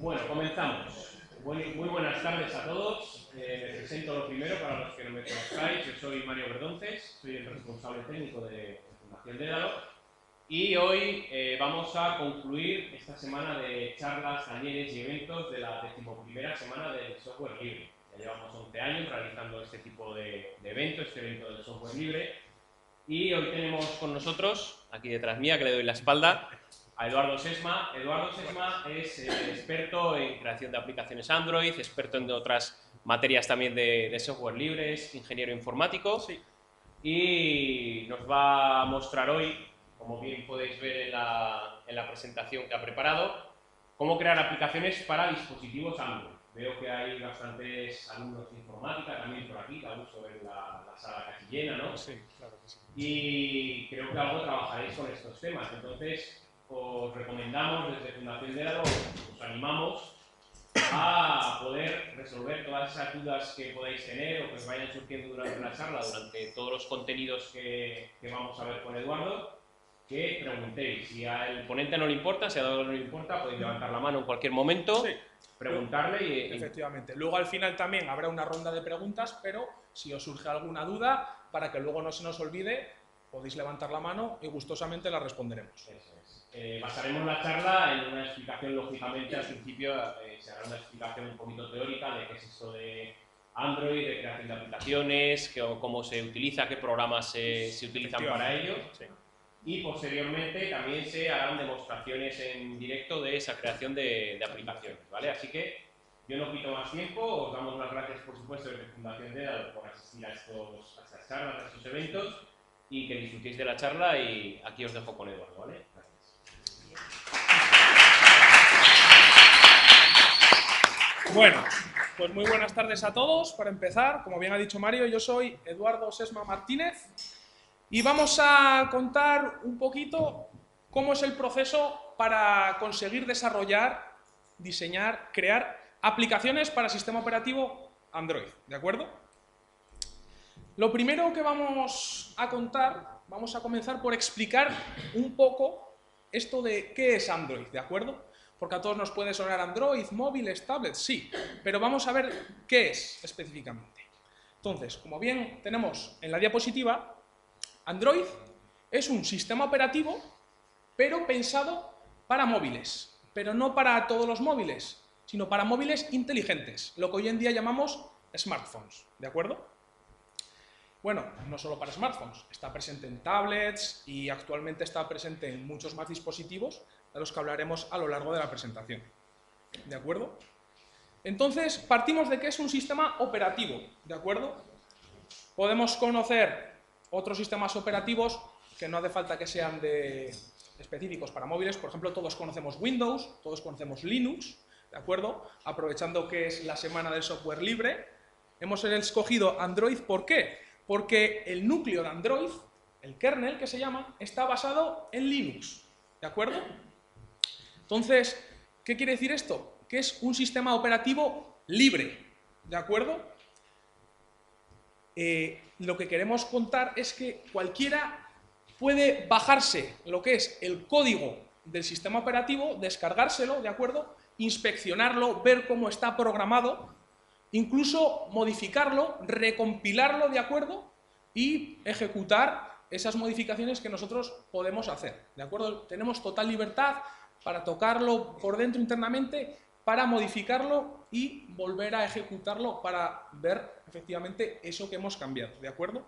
Bueno, comenzamos. Muy buenas tardes a todos. Me presento lo primero para los que no me conozcáis. Yo soy Mario Verdonces, soy el responsable técnico de Fundación Dédalo. Y hoy vamos a concluir esta semana de charlas, talleres y eventos de la 11ª semana del software libre. Ya llevamos 11 años realizando este tipo de evento, este evento del software libre. Y hoy tenemos con nosotros, aquí detrás mía, que le doy la espalda, a Eduardo Sesma. Eduardo Sesma es experto en creación de aplicaciones Android, experto en otras materias también de software libre, es ingeniero informático. Sí. Y nos va a mostrar hoy, como bien podéis ver en la presentación que ha preparado, cómo crear aplicaciones para dispositivos Android. Veo que hay bastantes alumnos de informática también por aquí, da gusto ver la sala casi llena, ¿no? Sí, claro que sí. Y creo que algo trabajaréis con estos temas. Entonces, os recomendamos desde Fundación Dédalo, os animamos a poder resolver todas esas dudas que podáis tener o que os vayan surgiendo durante la charla, durante todos los contenidos que vamos a ver con Eduardo, que preguntéis. Si al ponente no le importa, si a Eduardo no le importa, podéis levantar la mano en cualquier momento, Sí. preguntarle y... Efectivamente. Luego al final también habrá una ronda de preguntas, pero si os surge alguna duda, para que luego no se nos olvide, podéis levantar la mano y gustosamente la responderemos. Eso es. Basaremos la charla en una explicación, lógicamente, al principio se hará una explicación un poquito teórica de qué es esto de Android, de creación de aplicaciones, cómo se utiliza, qué programas se utilizan para ello. Sí. Y posteriormente también se harán demostraciones en directo de esa creación de aplicaciones, ¿vale? Así que yo no quito más tiempo, os damos las gracias, por supuesto, desde Fundación Dédalo por asistir a estas charlas, a estos eventos, y que disfrutéis de la charla, y aquí os dejo con Eduardo, ¿vale? Bueno, pues muy buenas tardes a todos. Para empezar, como bien ha dicho Mario, yo soy Eduardo Sesma Martínez y vamos a contar un poquito cómo es el proceso para conseguir desarrollar, diseñar, crear aplicaciones para sistema operativo Android, ¿de acuerdo? Lo primero que vamos a contar, vamos a comenzar por explicar un poco esto de qué es Android, ¿de acuerdo? Porque a todos nos puede sonar Android, móviles, tablets, sí, pero vamos a ver qué es específicamente. Entonces, como bien tenemos en la diapositiva, Android es un sistema operativo, pero pensado para móviles, pero no para todos los móviles, sino para móviles inteligentes, lo que hoy en día llamamos smartphones, ¿de acuerdo? Bueno, no solo para smartphones, está presente en tablets y actualmente está presente en muchos más dispositivos de los que hablaremos a lo largo de la presentación. ¿De acuerdo? Entonces, partimos de que es un sistema operativo, ¿de acuerdo? Podemos conocer otros sistemas operativos que no hace falta que sean específicos para móviles. Por ejemplo, todos conocemos Windows, todos conocemos Linux, ¿de acuerdo? Aprovechando que es la semana del software libre, hemos escogido Android. ¿Por qué? Porque el núcleo de Android, el kernel que se llama, está basado en Linux, ¿de acuerdo? Entonces, ¿qué quiere decir esto? Que es un sistema operativo libre, ¿de acuerdo? Lo que queremos contar es que cualquiera puede bajarse lo que es el código del sistema operativo, descargárselo, ¿de acuerdo? Inspeccionarlo, ver cómo está programado, incluso modificarlo, recompilarlo, ¿de acuerdo? Y ejecutar esas modificaciones que nosotros podemos hacer, ¿de acuerdo? Tenemos total libertad para tocarlo por dentro internamente, para modificarlo y volver a ejecutarlo para ver efectivamente eso que hemos cambiado, ¿de acuerdo?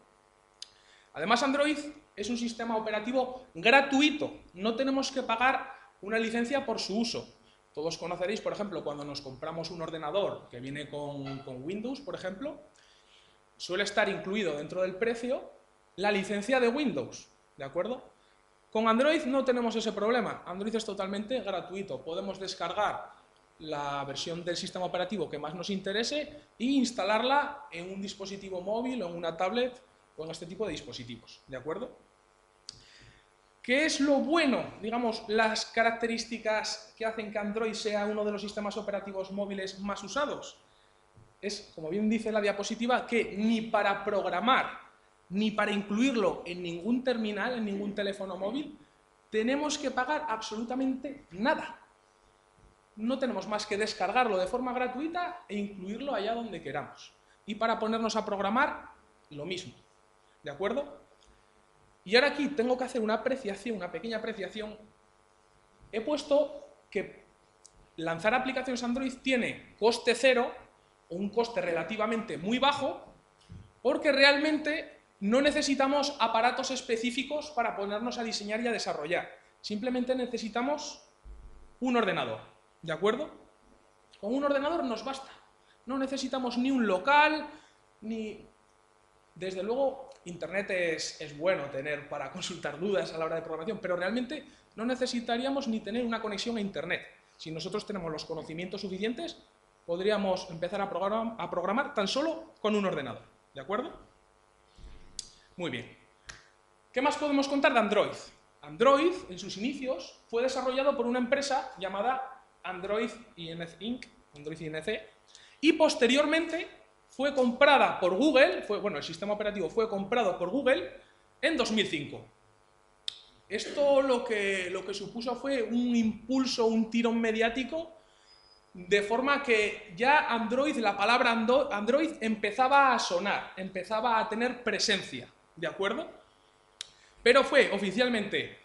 Además, Android es un sistema operativo gratuito, no tenemos que pagar una licencia por su uso. Todos conoceréis, por ejemplo, cuando nos compramos un ordenador que viene con Windows, por ejemplo, suele estar incluido dentro del precio la licencia de Windows, ¿de acuerdo? Con Android no tenemos ese problema. Android es totalmente gratuito. Podemos descargar la versión del sistema operativo que más nos interese e instalarla en un dispositivo móvil o en una tablet o en este tipo de dispositivos, ¿de acuerdo? ¿Qué es lo bueno? Digamos, las características que hacen que Android sea uno de los sistemas operativos móviles más usados. Es, como bien dice la diapositiva, que ni para programar ni para incluirlo en ningún terminal, en ningún teléfono móvil, tenemos que pagar absolutamente nada. no tenemos más que descargarlo de forma gratuita e incluirlo allá donde queramos. Y para ponernos a programar, lo mismo, ¿de acuerdo? Y ahora aquí tengo que hacer una apreciación, una pequeña apreciación. He puesto que lanzar aplicaciones Android tiene coste cero, o un coste relativamente muy bajo, porque realmente no necesitamos aparatos específicos para ponernos a diseñar y a desarrollar. Simplemente necesitamos un ordenador, ¿de acuerdo? Con un ordenador nos basta. No necesitamos ni un local, ni... Desde luego, Internet es bueno tener para consultar dudas a la hora de programación, pero realmente no necesitaríamos ni tener una conexión a Internet. Si nosotros tenemos los conocimientos suficientes, podríamos empezar a programar tan solo con un ordenador, ¿de acuerdo? Muy bien. ¿Qué más podemos contar de Android? Android, en sus inicios, fue desarrollado por una empresa llamada Android Inc., Android Inc., y posteriormente fue comprada por Google, el sistema operativo fue comprado por Google en 2005. Esto lo que supuso fue un impulso, un tirón mediático, de forma que ya Android, la palabra Android empezaba a sonar, empezaba a tener presencia, ¿de acuerdo? Pero fue oficialmente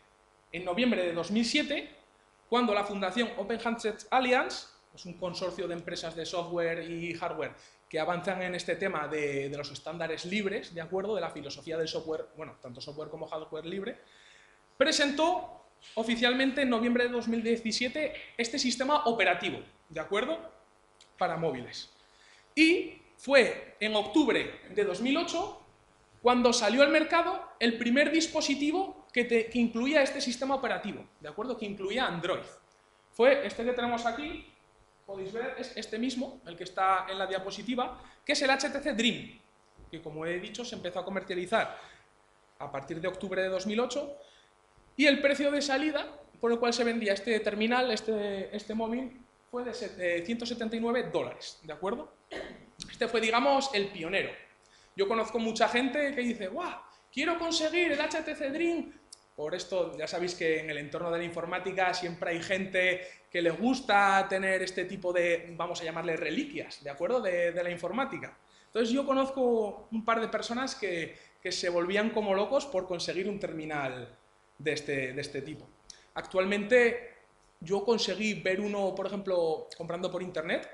en noviembre de 2007 cuando la fundación Open Handset Alliance, es un consorcio de empresas de software y hardware que avanzan en este tema de los estándares libres, ¿de acuerdo? De la filosofía del software, tanto software como hardware libre, presentó oficialmente en noviembre de 2017 este sistema operativo, ¿de acuerdo? Para móviles. Y fue en octubre de 2008 cuando salió al mercado el primer dispositivo que incluía este sistema operativo, ¿de acuerdo? Que incluía Android. Fue este que tenemos aquí, podéis ver, es este mismo, el que está en la diapositiva, que es el HTC Dream, que como he dicho se empezó a comercializar a partir de octubre de 2008, y el precio de salida por el cual se vendía este terminal, este móvil, fue de $179, ¿de acuerdo? Este fue, digamos, el pionero. Yo conozco mucha gente que dice, ¡guau! Quiero conseguir el HTC Dream. Por esto, ya sabéis que en el entorno de la informática siempre hay gente que le gusta tener este tipo de, vamos a llamarle reliquias, ¿de acuerdo? De la informática. Entonces yo conozco un par de personas que se volvían como locos por conseguir un terminal de este tipo. Actualmente yo conseguí ver uno, por ejemplo, comprando por internet.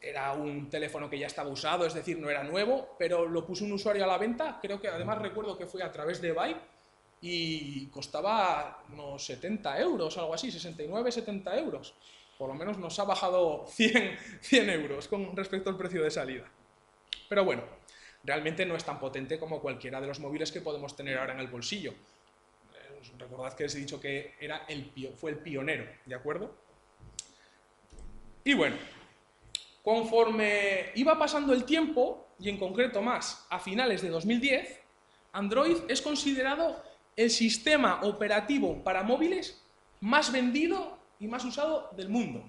Era un teléfono que ya estaba usado, es decir, no era nuevo, pero lo puso un usuario a la venta, creo que además recuerdo que fue a través de eBay, y costaba unos 70 euros, algo así, 69, 70 euros. Por lo menos nos ha bajado 100 euros con respecto al precio de salida. Pero bueno, realmente no es tan potente como cualquiera de los móviles que podemos tener ahora en el bolsillo. Recordad que os he dicho que fue el pionero, ¿de acuerdo? Y bueno, conforme iba pasando el tiempo, y en concreto más a finales de 2010, Android es considerado el sistema operativo para móviles más vendido y más usado del mundo.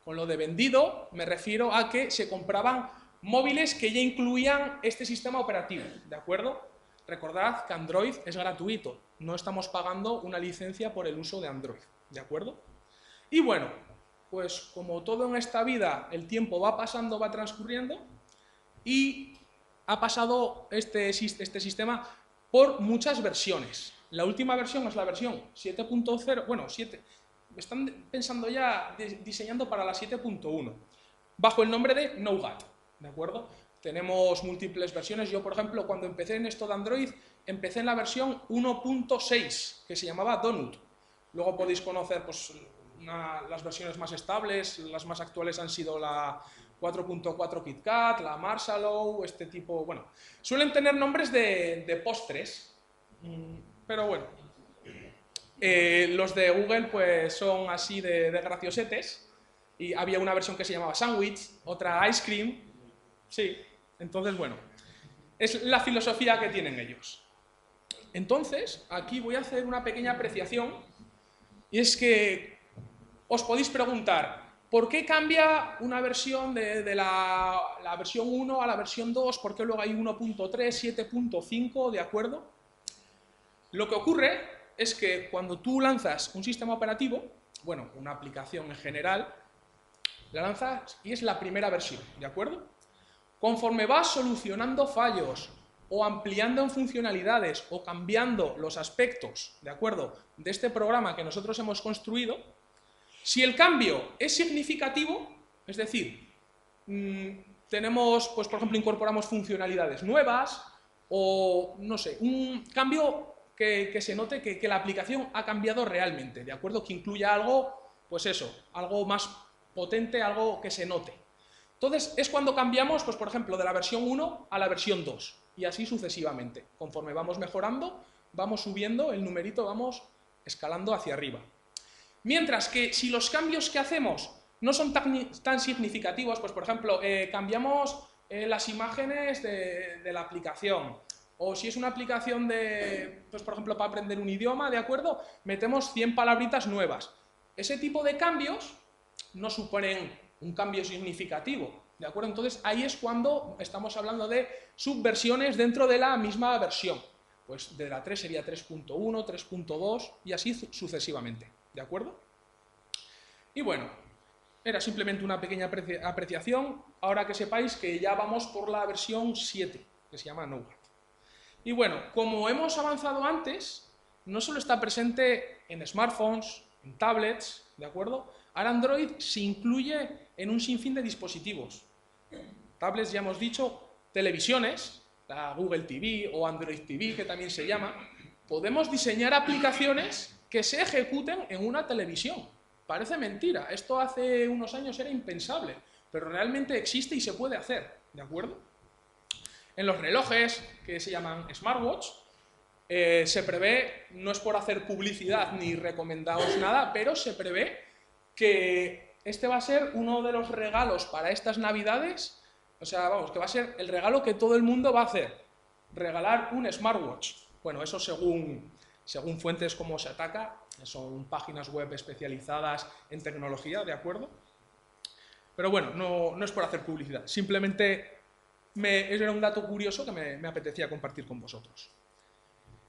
Con lo de vendido me refiero a que se compraban móviles que ya incluían este sistema operativo, ¿de acuerdo? Recordad que Android es gratuito, no estamos pagando una licencia por el uso de Android, ¿de acuerdo? Y bueno, pues como todo en esta vida, el tiempo va pasando, va transcurriendo, y ha pasado este sistema por muchas versiones. La última versión es la versión 7.0, bueno, 7, están pensando ya, diseñando para la 7.1, bajo el nombre de Nougat, ¿de acuerdo? Tenemos múltiples versiones. Yo, por ejemplo, cuando empecé en esto de Android, empecé en la versión 1.6, que se llamaba Donut. Luego podéis conocer pues, las versiones más estables, las más actuales han sido la 4.4 KitKat, la Marshmallow, este tipo, bueno, suelen tener nombres de postres, pero bueno, los de Google pues son así de graciosetes, y había una versión que se llamaba Sandwich, otra Ice Cream, sí, entonces bueno, es la filosofía que tienen ellos. Entonces, aquí voy a hacer una pequeña apreciación, y es que os podéis preguntar, ¿por qué cambia una versión de la versión 1 a la versión 2? ¿Por qué luego hay 1.3, 7.5, de acuerdo? Lo que ocurre es que cuando tú lanzas un sistema operativo, bueno, una aplicación en general, La lanzas y es la primera versión, ¿de acuerdo? Conforme vas solucionando fallos o ampliando en funcionalidades o cambiando los aspectos, ¿de acuerdo?, de este programa que nosotros hemos construido, si el cambio es significativo, es decir, tenemos, pues por ejemplo, incorporamos funcionalidades nuevas o, no sé, un cambio que se note que la aplicación ha cambiado realmente, ¿de acuerdo? Que incluya algo, pues eso, algo más potente, algo que se note. Entonces, es cuando cambiamos, pues por ejemplo, de la versión 1 a la versión 2, y así sucesivamente. Conforme vamos mejorando, vamos subiendo, el numerito vamos escalando hacia arriba. Mientras que si los cambios que hacemos no son tan significativos, pues por ejemplo, cambiamos las imágenes de la aplicación, o si es una aplicación de, pues por ejemplo, para aprender un idioma, ¿de acuerdo?, metemos 100 palabritas nuevas. Ese tipo de cambios no suponen un cambio significativo, ¿de acuerdo? Entonces ahí es cuando estamos hablando de subversiones dentro de la misma versión. Pues de la 3 sería 3.1, 3.2 y así sucesivamente, ¿de acuerdo? Y bueno, era simplemente una pequeña apreciación, ahora que sepáis que ya vamos por la versión 7, que se llama Nougat. Y bueno, como hemos avanzado antes, no solo está presente en smartphones, en tablets, ¿de acuerdo? Ahora Android se incluye en un sinfín de dispositivos. Tablets, ya hemos dicho, televisiones, la Google TV o Android TV, que también se llama. Podemos diseñar aplicaciones que se ejecuten en una televisión. Parece mentira, esto hace unos años era impensable, pero realmente existe y se puede hacer, ¿de acuerdo? En los relojes, que se llaman smartwatch, se prevé, no es por hacer publicidad ni recomendaros nada, pero se prevé que este va a ser uno de los regalos para estas navidades, o sea, vamos, que va a ser el regalo que todo el mundo va a hacer, regalar un smartwatch. Bueno, eso según fuentes como Shataka, son páginas web especializadas en tecnología, ¿de acuerdo? Pero bueno, no es por hacer publicidad, simplemente era un dato curioso que me apetecía compartir con vosotros.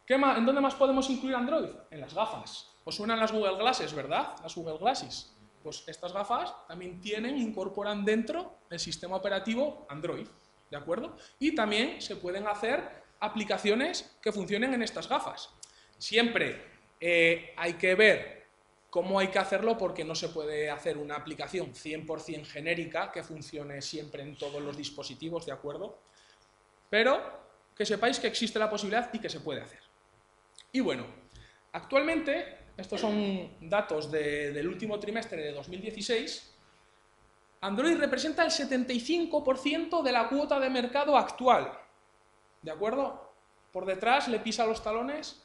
¿En dónde más podemos incluir Android? En las gafas. ¿Os suenan las Google Glasses, verdad? Las Google Glasses. Pues estas gafas también incorporan dentro el sistema operativo Android, ¿de acuerdo? Y también se pueden hacer aplicaciones que funcionen en estas gafas. Siempre hay que ver cómo hay que hacerlo porque no se puede hacer una aplicación 100% genérica que funcione siempre en todos los dispositivos, ¿de acuerdo? Pero que sepáis que existe la posibilidad y que se puede hacer. Y bueno, actualmente, estos son datos del último trimestre de 2016, Android representa el 75% de la cuota de mercado actual, ¿de acuerdo? Por detrás le pisa los talones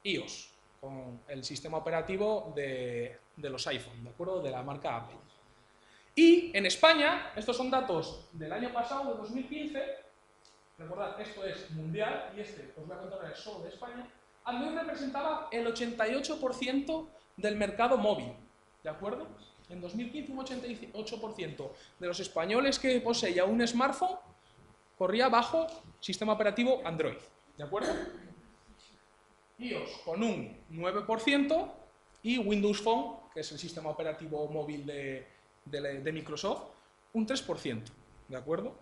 iOS, con el sistema operativo de los iPhone, ¿de acuerdo?, de la marca Apple. Y en España, estos son datos del año pasado, de 2015, recordad, esto es mundial y os voy a contar solo de España. Android representaba el 88% del mercado móvil, ¿de acuerdo? En 2015 un 88% de los españoles que poseía un smartphone corría bajo sistema operativo Android, ¿de acuerdo? iOS con un 9% y Windows Phone, que es el sistema operativo móvil de Microsoft, un 3%, ¿de acuerdo?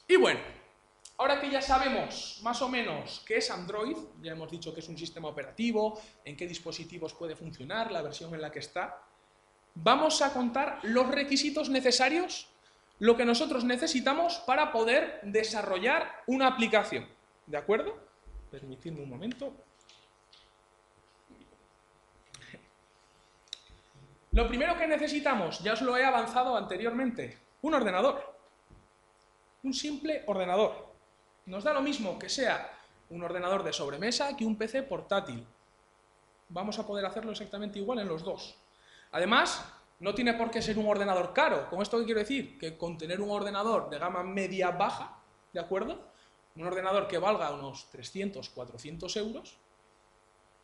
Y bueno, ahora que ya sabemos más o menos qué es Android, ya hemos dicho que es un sistema operativo, en qué dispositivos puede funcionar, la versión en la que está, vamos a contar los requisitos necesarios, lo que nosotros necesitamos para poder desarrollar una aplicación, ¿de acuerdo? Permitidme un momento. Lo primero que necesitamos, ya os lo he avanzado anteriormente, un ordenador. Un simple ordenador. Nos da lo mismo que sea un ordenador de sobremesa que un PC portátil. Vamos a poder hacerlo exactamente igual en los dos. Además, no tiene por qué ser un ordenador caro. ¿Con esto qué quiero decir? Que con tener un ordenador de gama media-baja, ¿de acuerdo?, un ordenador que valga unos 300, 400 euros,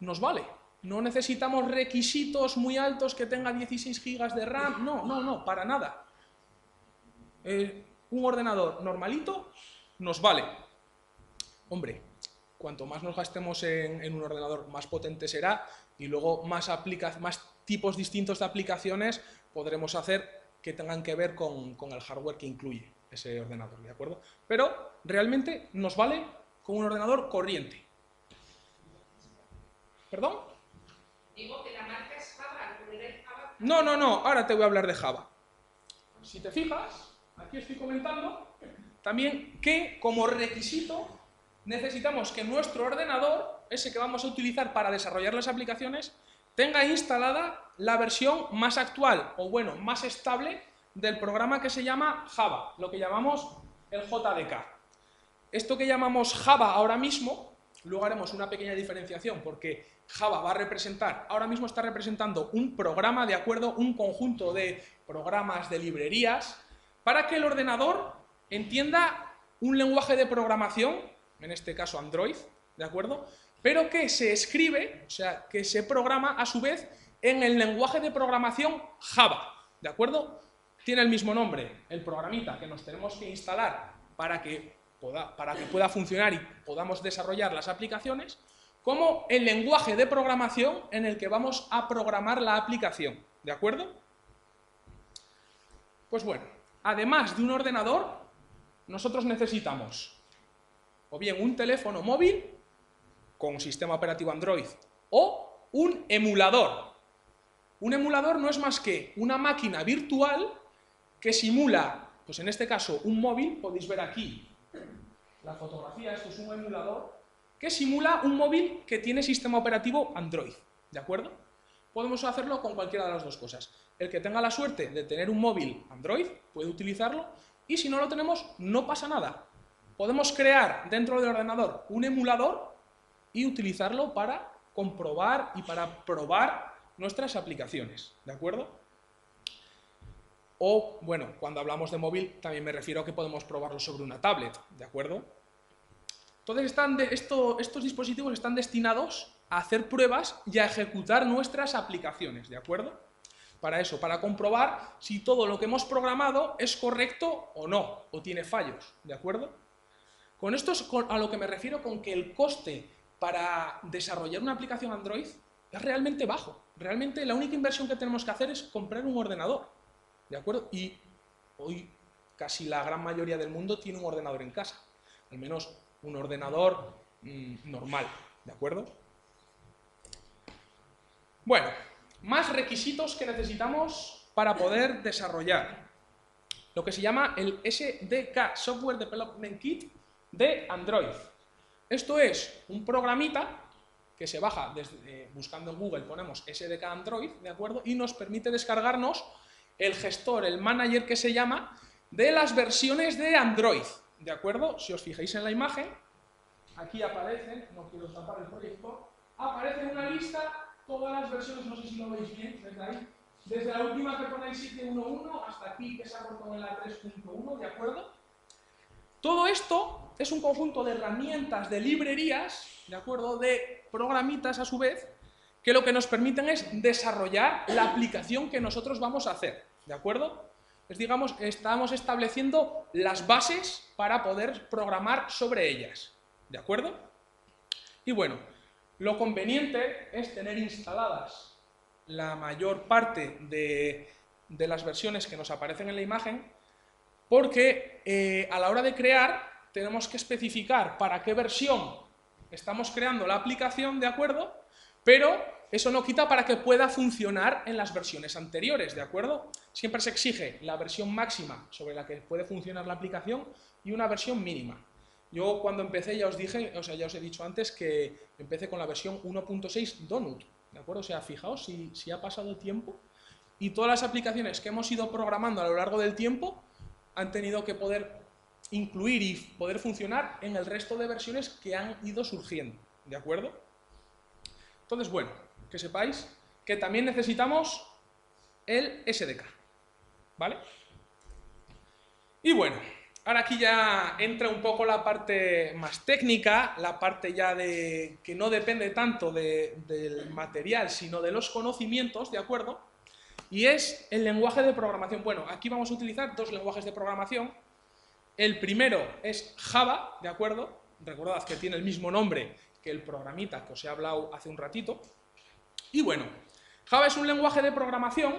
nos vale. No necesitamos requisitos muy altos que tenga 16 GB de RAM, no, para nada. Un ordenador normalito nos vale. Hombre, cuanto más nos gastemos en un ordenador, más potente será, y luego más tipos distintos de aplicaciones podremos hacer que tengan que ver con el hardware que incluye ese ordenador, ¿de acuerdo? Pero realmente nos vale con un ordenador corriente. ¿Perdón? Digo que la marca es Java, el Java. No, ahora te voy a hablar de Java. Si te fijas, aquí estoy comentando también que como requisito necesitamos que nuestro ordenador, ese que vamos a utilizar para desarrollar las aplicaciones, tenga instalada la versión más actual, o bueno, más estable del programa que se llama Java, lo que llamamos el JDK. Esto que llamamos Java ahora mismo, luego haremos una pequeña diferenciación porque Java va a representar, ahora mismo está representando un programa, ¿de acuerdo? Un conjunto de programas, de librerías, para que el ordenador entienda un lenguaje de programación, en este caso Android, ¿de acuerdo? Pero que se escribe, o sea, que se programa a su vez en el lenguaje de programación Java, ¿de acuerdo? Tiene el mismo nombre, el programita que nos tenemos que instalar para que pueda funcionar y podamos desarrollar las aplicaciones, como el lenguaje de programación en el que vamos a programar la aplicación, ¿de acuerdo? Pues bueno, además de un ordenador, nosotros necesitamos o bien un teléfono móvil con sistema operativo Android o un emulador. Un emulador no es más que una máquina virtual que simula, pues en este caso un móvil, podéis ver aquí la fotografía, esto es un emulador, que simula un móvil que tiene sistema operativo Android, ¿de acuerdo? Podemos hacerlo con cualquiera de las dos cosas. El que tenga la suerte de tener un móvil Android puede utilizarlo y si no lo tenemos, no pasa nada. Podemos crear dentro del ordenador un emulador y utilizarlo para comprobar y para probar nuestras aplicaciones, ¿de acuerdo? O, bueno, cuando hablamos de móvil también me refiero a que podemos probarlo sobre una tablet, ¿de acuerdo? Entonces estos dispositivos están destinados a hacer pruebas y a ejecutar nuestras aplicaciones, ¿de acuerdo? Para eso, para comprobar si todo lo que hemos programado es correcto o no, o tiene fallos, ¿de acuerdo? Con esto es a lo que me refiero con que el coste para desarrollar una aplicación Android es realmente bajo. Realmente la única inversión que tenemos que hacer es comprar un ordenador, ¿de acuerdo? Y hoy casi la gran mayoría del mundo tiene un ordenador en casa, al menos un ordenador normal, ¿de acuerdo? Bueno, más requisitos que necesitamos para poder desarrollar lo que se llama el SDK, Software Development Kit de Android. Esto es un programita que se baja buscando en Google, ponemos SDK Android, ¿de acuerdo? Y nos permite descargarnos el gestor, el manager que se llama, de las versiones de Android, ¿de acuerdo? Si os fijáis en la imagen, aquí aparecen, no quiero tapar el proyector, aparece en una lista todas las versiones, no sé si lo veis bien, desde ahí, desde la última que ponéis 7.1.1 hasta aquí que se ha cortado en la 3.1, ¿de acuerdo? Todo esto es un conjunto de herramientas, de librerías, ¿de acuerdo? De programitas a su vez, que lo que nos permiten es desarrollar la aplicación que nosotros vamos a hacer, ¿de acuerdo? Pues digamos, estamos estableciendo las bases para poder programar sobre ellas, ¿de acuerdo? Y bueno, lo conveniente es tener instaladas la mayor parte de las versiones que nos aparecen en la imagen, porque a la hora de crear tenemos que especificar para qué versión estamos creando la aplicación, ¿de acuerdo? Pero eso no quita para que pueda funcionar en las versiones anteriores, ¿de acuerdo? Siempre se exige la versión máxima sobre la que puede funcionar la aplicación y una versión mínima. Yo cuando empecé ya os dije, o sea, ya os he dicho antes que empecé con la versión 1.6 Donut, ¿de acuerdo? O sea, fijaos si ha pasado tiempo y todas las aplicaciones que hemos ido programando a lo largo del tiempo han tenido que poder incluir y poder funcionar en el resto de versiones que han ido surgiendo, ¿de acuerdo? Entonces, bueno, que sepáis que también necesitamos el SDK, ¿vale? Y bueno, ahora aquí ya entra un poco la parte más técnica, la parte ya de que no depende tanto del material, sino de los conocimientos, ¿de acuerdo? Y es el lenguaje de programación. Bueno, aquí vamos a utilizar dos lenguajes de programación. El primero es Java, ¿de acuerdo? Recordad que tiene el mismo nombre que el programita que os he hablado hace un ratito. Y bueno, Java es un lenguaje de programación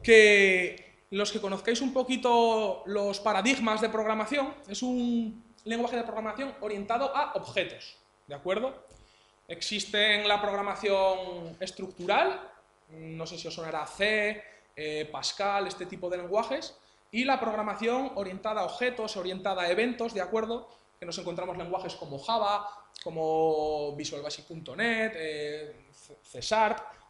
que los que conozcáis un poquito los paradigmas de programación, es un lenguaje de programación orientado a objetos, ¿de acuerdo? Existe la programación estructural, no sé si os sonará C, Pascal, este tipo de lenguajes, y la programación orientada a objetos, orientada a eventos, ¿de acuerdo? Que nos encontramos lenguajes como Java, como Visual Basic.net, C#,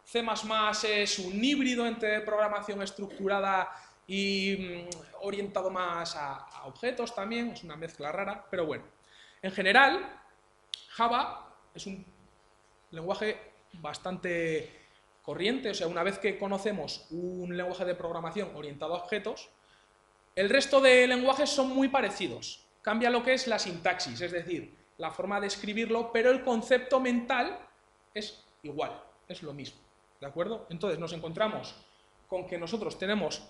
C++ es un híbrido entre programación estructurada y orientado más a objetos también, es una mezcla rara, pero bueno. En general, Java es un lenguaje bastante corriente, o sea, una vez que conocemos un lenguaje de programación orientado a objetos, el resto de lenguajes son muy parecidos. Cambia lo que es la sintaxis, es decir, la forma de escribirlo, pero el concepto mental es igual, es lo mismo, ¿de acuerdo? Entonces nos encontramos con que nosotros tenemos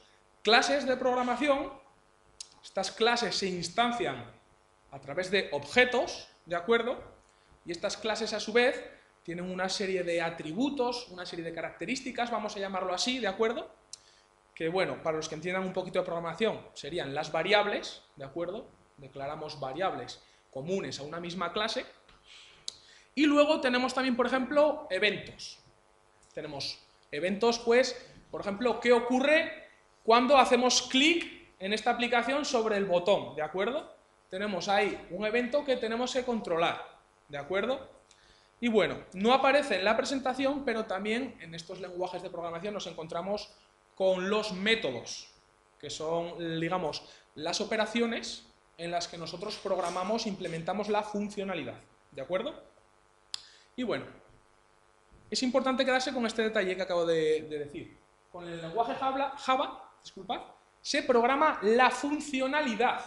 clases de programación, estas clases se instancian a través de objetos, ¿de acuerdo? Y estas clases a su vez tienen una serie de atributos, una serie de características, vamos a llamarlo así, ¿de acuerdo? Que bueno, para los que entiendan un poquito de programación, serían las variables, ¿de acuerdo? Declaramos variables comunes a una misma clase. Y luego tenemos también, por ejemplo, eventos. Tenemos eventos, pues, por ejemplo, ¿qué ocurre cuando hacemos clic en esta aplicación sobre el botón? ¿De acuerdo? Tenemos ahí un evento que tenemos que controlar, ¿de acuerdo? Y bueno, no aparece en la presentación, pero también en estos lenguajes de programación nos encontramos con los métodos, que son, digamos, las operaciones en las que nosotros programamos, implementamos la funcionalidad, ¿de acuerdo? Y bueno, es importante quedarse con este detalle que acabo de decir. Con el lenguaje Java, se programa la funcionalidad,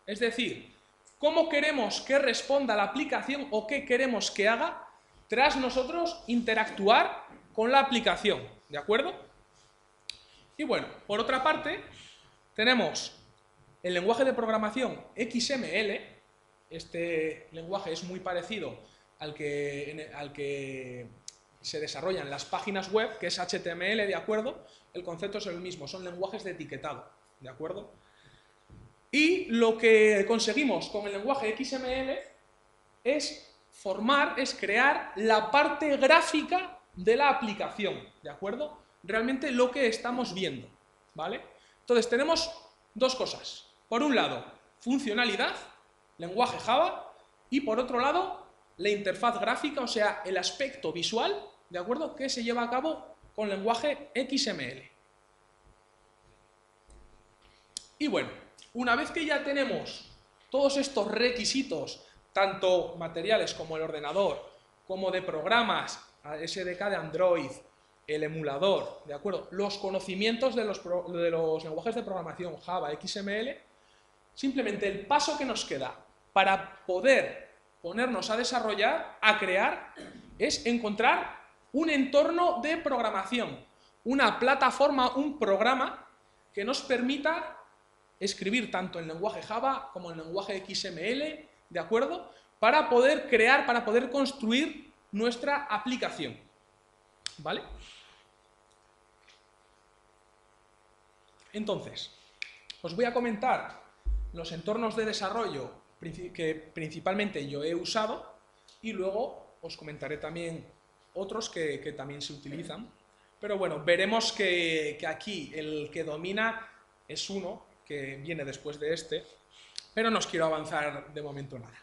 es decir, cómo queremos que responda la aplicación o qué queremos que haga tras nosotros interactuar con la aplicación, ¿de acuerdo? Y bueno, por otra parte, tenemos el lenguaje de programación XML. Este lenguaje es muy parecido al que se desarrolla en las páginas web, que es HTML, ¿de acuerdo? El concepto es el mismo, son lenguajes de etiquetado, ¿de acuerdo? Y lo que conseguimos con el lenguaje XML es crear la parte gráfica de la aplicación, ¿de acuerdo? Realmente lo que estamos viendo, ¿vale? Entonces tenemos dos cosas. Por un lado, funcionalidad, lenguaje Java, y por otro lado, la interfaz gráfica, o sea, el aspecto visual, ¿de acuerdo?, que se lleva a cabo con lenguaje XML. Y bueno, una vez que ya tenemos todos estos requisitos, tanto materiales como el ordenador, como de programas, SDK de Android, el emulador, ¿de acuerdo?, los conocimientos de los lenguajes de programación Java, XML, simplemente el paso que nos queda para poder ponernos a desarrollar, a crear, es encontrar un entorno de programación, una plataforma, un programa que nos permita escribir tanto en lenguaje Java como en lenguaje XML, ¿de acuerdo?, para poder crear, para poder construir nuestra aplicación, ¿vale? Entonces, os voy a comentar los entornos de desarrollo que principalmente yo he usado y luego os comentaré también otros que también se utilizan. Pero bueno, veremos que aquí el que domina es uno que viene después de este, pero no os quiero avanzar de momento nada.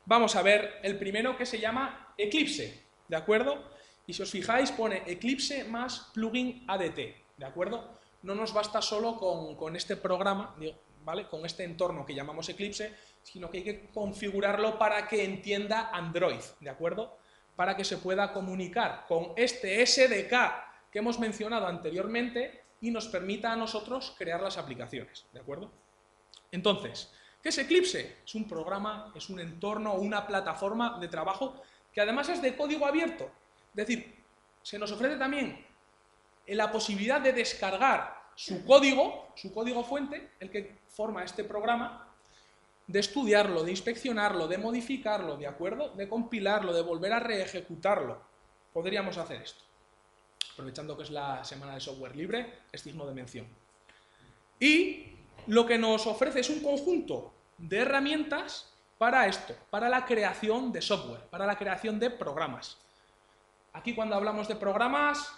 Vamos a ver el primero, que se llama Eclipse, ¿de acuerdo? Y si os fijáis pone Eclipse más plugin ADT, ¿de acuerdo? No nos basta solo con este programa, ¿vale?, con este entorno que llamamos Eclipse, sino que hay que configurarlo para que entienda Android, ¿de acuerdo?, para que se pueda comunicar con este SDK que hemos mencionado anteriormente y nos permita a nosotros crear las aplicaciones, ¿de acuerdo? Entonces, ¿qué es Eclipse? Es un programa, es un entorno o una plataforma de trabajo que además es de código abierto. Es decir, se nos ofrece también la posibilidad de descargar su código fuente, el que forma este programa, de estudiarlo, de inspeccionarlo, de modificarlo, ¿de acuerdo?, de compilarlo, de volver a reejecutarlo. Podríamos hacer esto. aprovechando que es la semana de software libre, es digno de mención. Y lo que nos ofrece es un conjunto de herramientas para esto, para la creación de software, para la creación de programas. Aquí cuando hablamos de programas,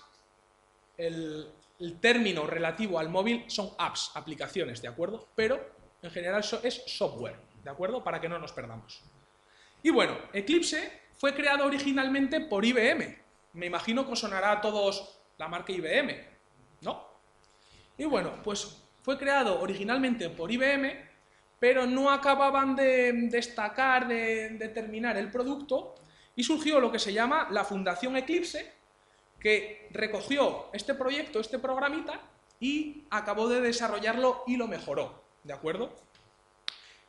el término relativo al móvil son apps, aplicaciones, ¿de acuerdo? Pero en general es software, ¿de acuerdo? Para que no nos perdamos. Y bueno, Eclipse fue creado originalmente por IBM. Me imagino que os sonará a todos la marca IBM, ¿no? Y bueno, pues fue creado originalmente por IBM, pero no acababan de destacar, de terminar el producto, y surgió lo que se llama la Fundación Eclipse, que recogió este proyecto, este programita, y acabó de desarrollarlo y lo mejoró, ¿de acuerdo?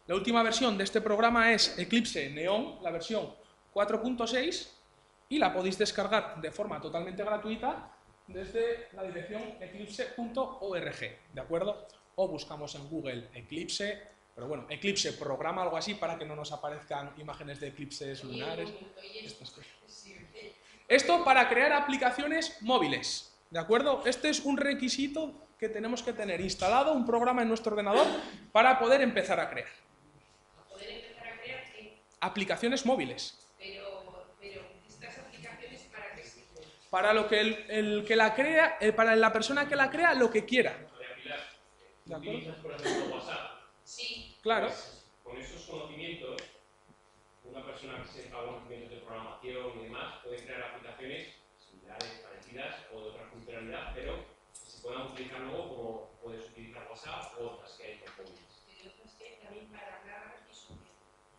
La última versión de este programa es Eclipse Neon, la versión 4.6, y la podéis descargar de forma totalmente gratuita desde la dirección eclipse.org, ¿de acuerdo? O buscamos en Google Eclipse, pero bueno, Eclipse programa, algo así, para que no nos aparezcan imágenes de eclipses lunares. Estas cosas. Esto para crear aplicaciones móviles, ¿de acuerdo? Este es un requisito que tenemos que tener instalado, un programa en nuestro ordenador, para poder empezar a crear. ¿Poder empezar a crear qué? Aplicaciones móviles. Pero estas aplicaciones, ¿para qué sirven? Para lo que el que la crea, para la persona que la crea, lo que quiera. ¿De acuerdo? ¿Utilizas, por ejemplo, WhatsApp? Sí. Claro. Pues, con esos conocimientos, una persona que sepa conocimientos de programación y demás puede crear aplicaciones similares, parecidas o de otra funcionalidad, pero que se puedan utilizar luego como puedes utilizar WhatsApp o otras que hay con móviles. Y otras que también para hablar y sobre.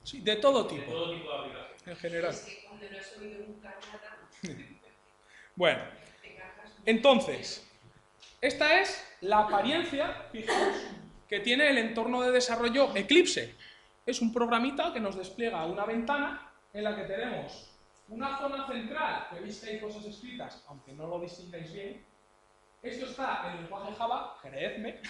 Sí, de todo De tipo, todo tipo de aplicaciones. en general. Es que cuando no has oído nunca nada, Bueno, te cagas mucho. entonces, esta es la apariencia, fijaos, que tiene el entorno de desarrollo Eclipse. Es un programita que nos despliega una ventana en la que tenemos una zona central, que veis que hay cosas escritas, aunque no lo distingáis bien. Esto está en el lenguaje Java, creedme,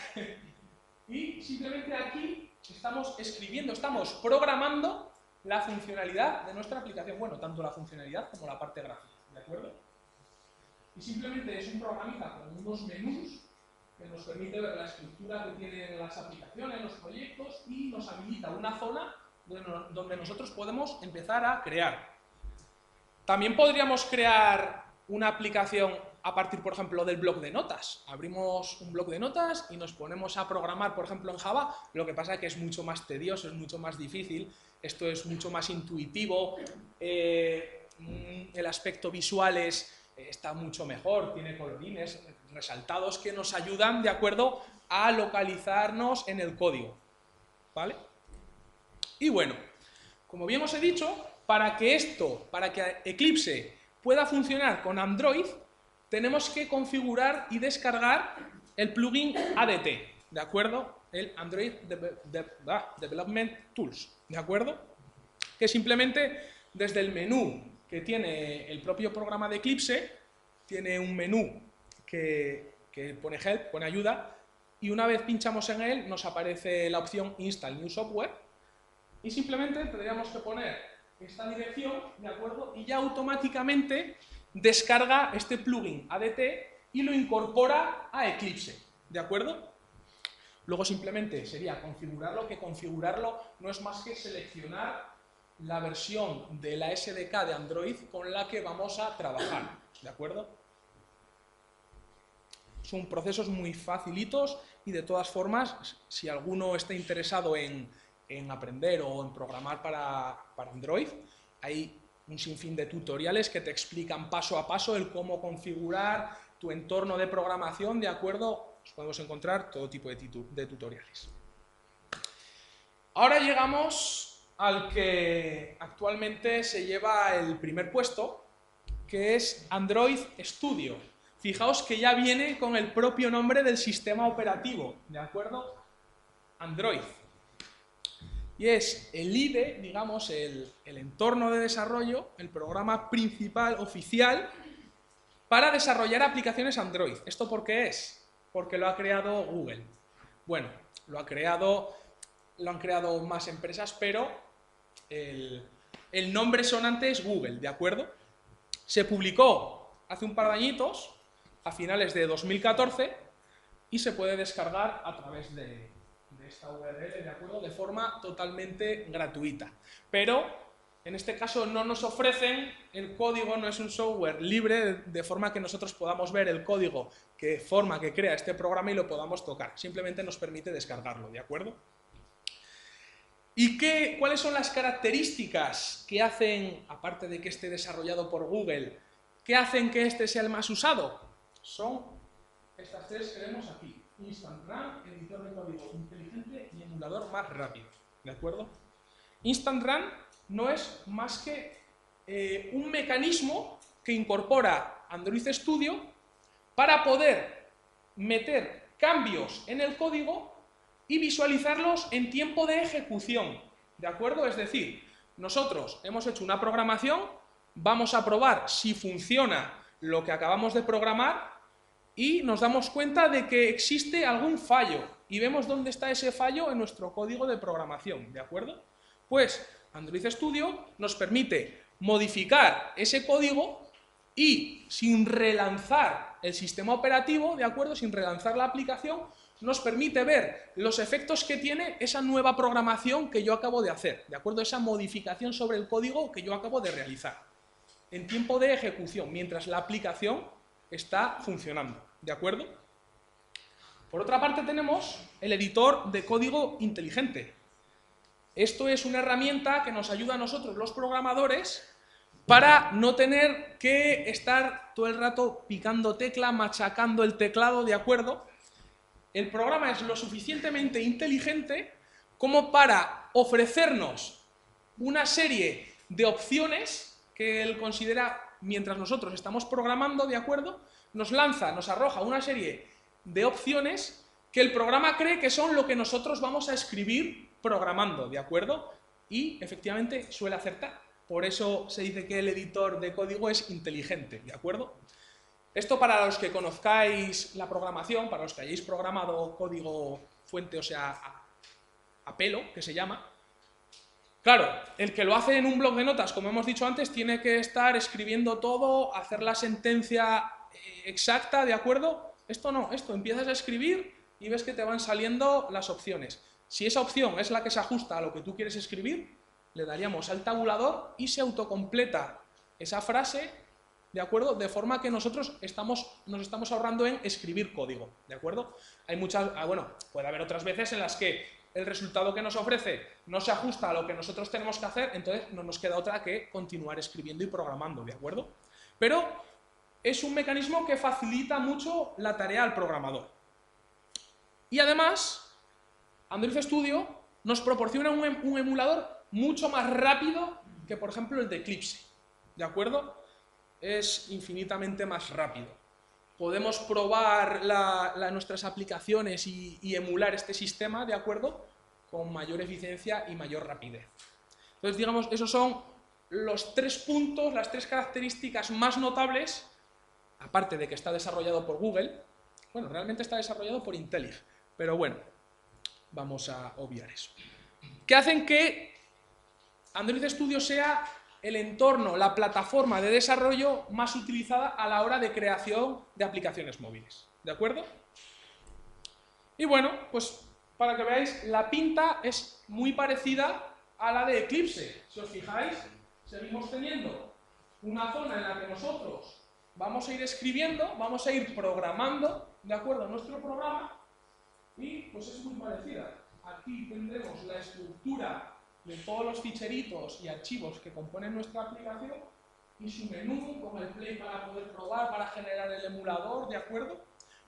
y simplemente aquí estamos escribiendo, estamos programando la funcionalidad de nuestra aplicación. Bueno, tanto la funcionalidad como la parte gráfica, ¿de acuerdo? Y simplemente es un programita con unos menús que nos permite ver la estructura que tienen las aplicaciones, los proyectos, y nos habilita una zona donde nosotros podemos empezar a crear. También podríamos crear una aplicación a partir, por ejemplo, del bloc de notas. Abrimos un bloc de notas y nos ponemos a programar, por ejemplo, en Java. Lo que pasa es que es mucho más tedioso, es mucho más difícil, esto es mucho más intuitivo, el aspecto visual está mucho mejor, tiene colorines resaltados que nos ayudan, de acuerdo, a localizarnos en el código, ¿vale? Y bueno, como bien os he dicho, para que Eclipse pueda funcionar con Android, tenemos que configurar y descargar el plugin ADT, ¿de acuerdo? El Android Development Tools, ¿de acuerdo? Que simplemente desde el menú que tiene el propio programa de Eclipse, tiene un menú que pone Help, pone ayuda, y una vez pinchamos en él nos aparece la opción Install New Software, y simplemente tendríamos que poner esta dirección, ¿de acuerdo? Y ya automáticamente descarga este plugin ADT y lo incorpora a Eclipse, ¿de acuerdo? Luego simplemente sería configurarlo, que configurarlo no es más que seleccionar la versión de la SDK de Android con la que vamos a trabajar, ¿de acuerdo? Son procesos muy facilitos y de todas formas, si alguno está interesado en aprender o en programar para Android, hay un sinfín de tutoriales que te explican paso a paso el cómo configurar tu entorno de programación, ¿de acuerdo? Podemos encontrar todo tipo de tutoriales. Ahora llegamos al que actualmente se lleva el primer puesto, que es Android Studio. Fijaos que ya viene con el propio nombre del sistema operativo, ¿de acuerdo? Android. Y es el IDE, digamos, el entorno de desarrollo, el programa principal, oficial, para desarrollar aplicaciones Android. ¿Esto por qué es? Porque lo ha creado Google. Bueno, lo han creado más empresas, pero el nombre sonante es Google, ¿de acuerdo? Se publicó hace un par de añitos a finales de 2014 y se puede descargar a través de esta URL, ¿de acuerdo? De forma totalmente gratuita. Pero en este caso no nos ofrecen el código, no es un software libre, de forma que nosotros podamos ver el código que crea este programa y lo podamos tocar. Simplemente nos permite descargarlo, ¿de acuerdo? ¿Y cuáles son las características que hacen, aparte de que esté desarrollado por Google, que hacen que este sea el más usado? Son estas tres que vemos aquí: Instant Run, editor de código inteligente y emulador más rápido, ¿de acuerdo? Instant Run no es más que un mecanismo que incorpora Android Studio para poder meter cambios en el código y visualizarlos en tiempo de ejecución, ¿de acuerdo? Es decir, nosotros hemos hecho una programación, vamos a probar si funciona lo que acabamos de programar y nos damos cuenta de que existe algún fallo y vemos dónde está ese fallo en nuestro código de programación, ¿de acuerdo? Pues Android Studio nos permite modificar ese código y sin relanzar el sistema operativo, ¿de acuerdo? Sin relanzar la aplicación, nos permite ver los efectos que tiene esa nueva programación que yo acabo de hacer, ¿de acuerdo? Esa modificación sobre el código que yo acabo de realizar, en tiempo de ejecución, mientras la aplicación está funcionando, ¿de acuerdo? Por otra parte tenemos el editor de código inteligente. Esto es una herramienta que nos ayuda a nosotros, los programadores, para no tener que estar todo el rato picando tecla, machacando el teclado, ¿de acuerdo? El programa es lo suficientemente inteligente como para ofrecernos una serie de opciones que él considera, mientras nosotros estamos programando, ¿de acuerdo? Nos arroja una serie de opciones que el programa cree que son lo que nosotros vamos a escribir programando, ¿de acuerdo? Y efectivamente suele acertar. Por eso se dice que el editor de código es inteligente, ¿de acuerdo? Esto para los que conozcáis la programación, para los que hayáis programado código fuente, o sea, a pelo, que se llama. Claro, el que lo hace en un bloc de notas, como hemos dicho antes, tiene que estar escribiendo todo, hacer la sentencia exacta, ¿de acuerdo? Esto no, esto empiezas a escribir y ves que te van saliendo las opciones. Si esa opción es la que se ajusta a lo que tú quieres escribir, le daríamos al tabulador y se autocompleta esa frase, ¿de acuerdo? De forma que nosotros nos estamos ahorrando en escribir código, ¿de acuerdo? Hay puede haber otras veces en las que el resultado que nos ofrece no se ajusta a lo que nosotros tenemos que hacer, entonces no nos queda otra que continuar escribiendo y programando, ¿de acuerdo? Pero es un mecanismo que facilita mucho la tarea al programador. Y además, Android Studio nos proporciona un emulador mucho más rápido que, por ejemplo, el de Eclipse, ¿de acuerdo? Es infinitamente más rápido. Podemos probar nuestras aplicaciones y emular este sistema, ¿de acuerdo? Con mayor eficiencia y mayor rapidez. Entonces, digamos, esos son los 3 puntos, las 3 características más notables, aparte de que está desarrollado por Google. Bueno, realmente está desarrollado por IntelliJ, pero bueno, vamos a obviar eso. Que hacen que Android Studio sea el entorno, la plataforma de desarrollo más utilizada a la hora de creación de aplicaciones móviles, ¿de acuerdo? Y bueno, pues para que veáis, la pinta es muy parecida a la de Eclipse. Si os fijáis, seguimos teniendo una zona en la que nosotros vamos a ir escribiendo, vamos a ir programando, ¿de acuerdo?, nuestro programa, y pues es muy parecida. Aquí tendremos la estructura de todos los ficheritos y archivos que componen nuestra aplicación y su menú con el play para poder probar, para generar el emulador, ¿de acuerdo?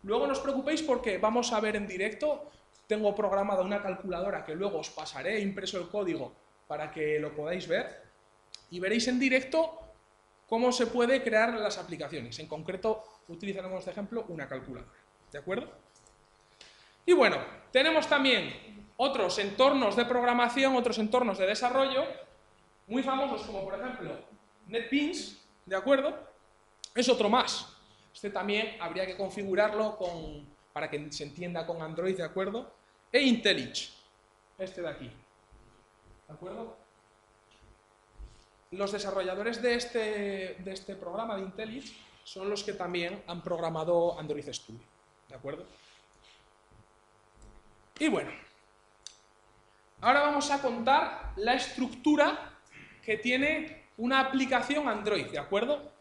Luego no os preocupéis porque vamos a ver en directo, tengo programada una calculadora que luego os pasaré impreso el código para que lo podáis ver y veréis en directo cómo se puede crear las aplicaciones. En concreto utilizaremos de ejemplo una calculadora, ¿de acuerdo? Y bueno, tenemos también otros entornos de programación, otros entornos de desarrollo, muy famosos como por ejemplo NetBeans, ¿de acuerdo? Es otro más. Este también habría que configurarlo para que se entienda con Android, ¿de acuerdo? E IntelliJ, este de aquí, ¿de acuerdo? Los desarrolladores de este programa de IntelliJ son los que también han programado Android Studio, ¿de acuerdo? Y bueno, ahora vamos a contar la estructura que tiene una aplicación Android, ¿de acuerdo?